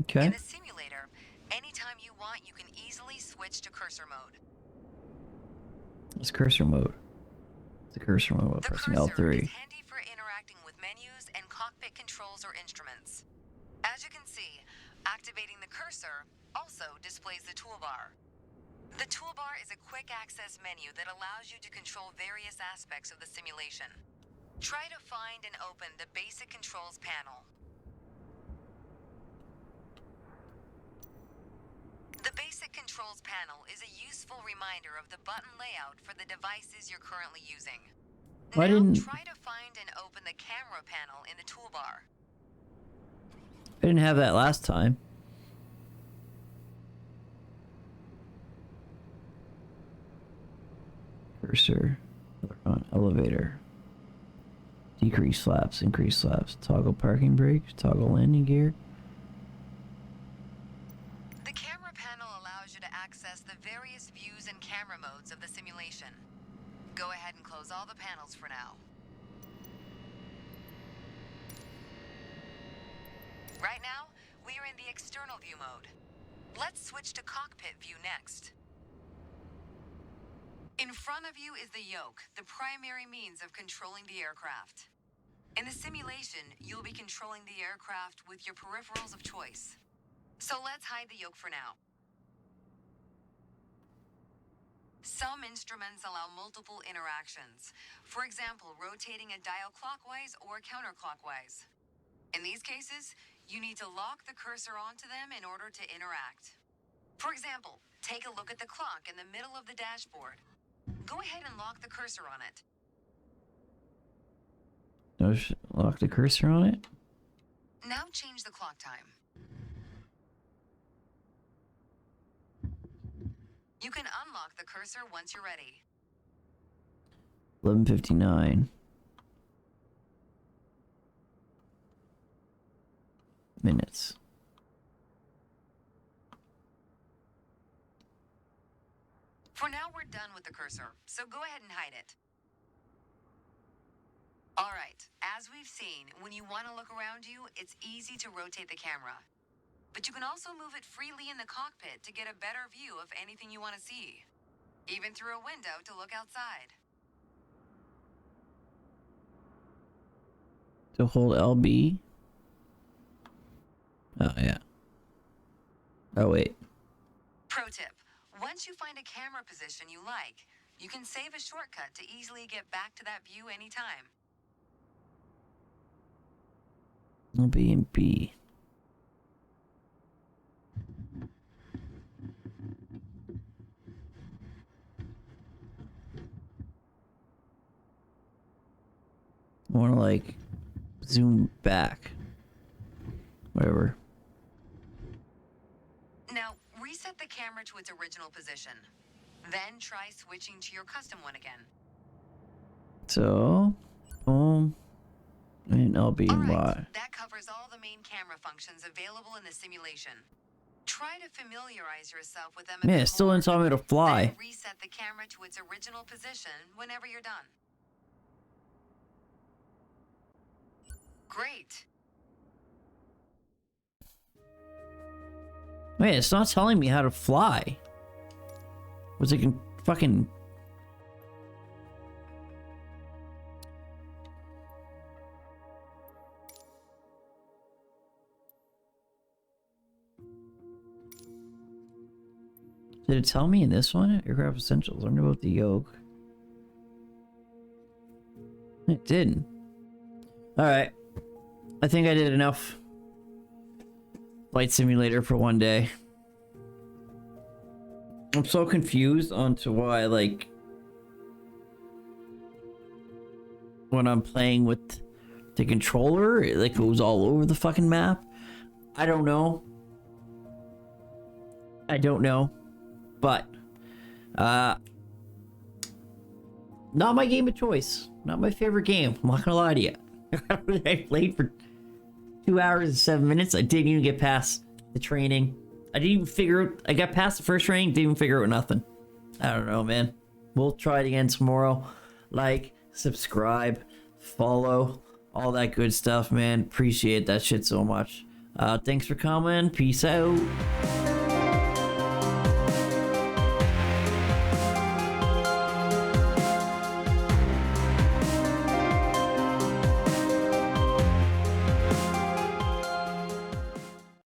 Okay.
In the simulator, anytime you want, you can easily switch to cursor mode.
It's cursor mode. It's a cursor mode while
The
pressing
cursor
L3.
is handy for interacting with menus and cockpit controls or instruments. As you can see, activating the cursor also displays the toolbar. The toolbar is a quick access menu that allows you to control various aspects of the simulation. Try to find and open the basic controls panel. The basic controls panel is a useful reminder of the button layout for the devices you're currently using.
Why
Now
didn't-
try to find and open the camera panel in the toolbar.
I didn't have that last time. Cursor. On elevator. Decrease flaps, increase flaps. Toggle parking brakes, toggle landing gear.
The camera panel allows you to access the various views and camera modes of the simulation. Go ahead and close all the panels for now. Right now, we are in the external view mode. Let's switch to cockpit view next. In front of you is the yoke, the primary means of controlling the aircraft. In the simulation, you'll be controlling the aircraft with your peripherals of choice. So let's hide the yoke for now. Some instruments allow multiple interactions. For example, rotating a dial clockwise or counterclockwise. In these cases, you need to lock the cursor onto them in order to interact. For example, take a look at the clock in the middle of the dashboard. Go ahead and lock the cursor on it.
Lock the cursor on it.
Now change the clock time. You can unlock the cursor once you're ready.
11:59 minutes.
For now, we're done with the cursor, so go ahead and hide it. Alright, as we've seen, when you want to look around you, it's easy to rotate the camera. But you can also move it freely in the cockpit to get a better view of anything you want to see. Even through a window to look outside.
To hold LB. Oh, yeah. Oh, wait.
Pro tip, once you find a camera position you like, you can save a shortcut to easily get back to that view anytime.
LB and B. I want to, like, zoom back. Whatever.
Now, reset the camera to its original position. Then try switching to your custom one again.
So, boom. And LB and Y.
Alright, that covers all the main camera functions available in the simulation. Try to familiarize yourself with them.
Man, it still didn't tell me to fly.
Then reset the camera to its original position whenever you're done. Great.
Wait, it's not telling me how to fly. Was it fucking... Did it tell me in this one? Aircraft Essentials. Learn about the yoke. It didn't. Alright. I think I did enough Flight Simulator for one day. I'm so confused onto why, like, when I'm playing with the controller, it, like, goes all over the fucking map. I don't know. not my game of choice. Not my favorite game. I'm not gonna lie to you. I played for 2 hours and 7 minutes. I didn't even get past the training. I didn't even figure out. I got past the first training, didn't even figure out nothing. I don't know, man. We'll try it again tomorrow. Like, subscribe, follow, all that good stuff, man. Appreciate that shit so much. Thanks for coming. Peace out.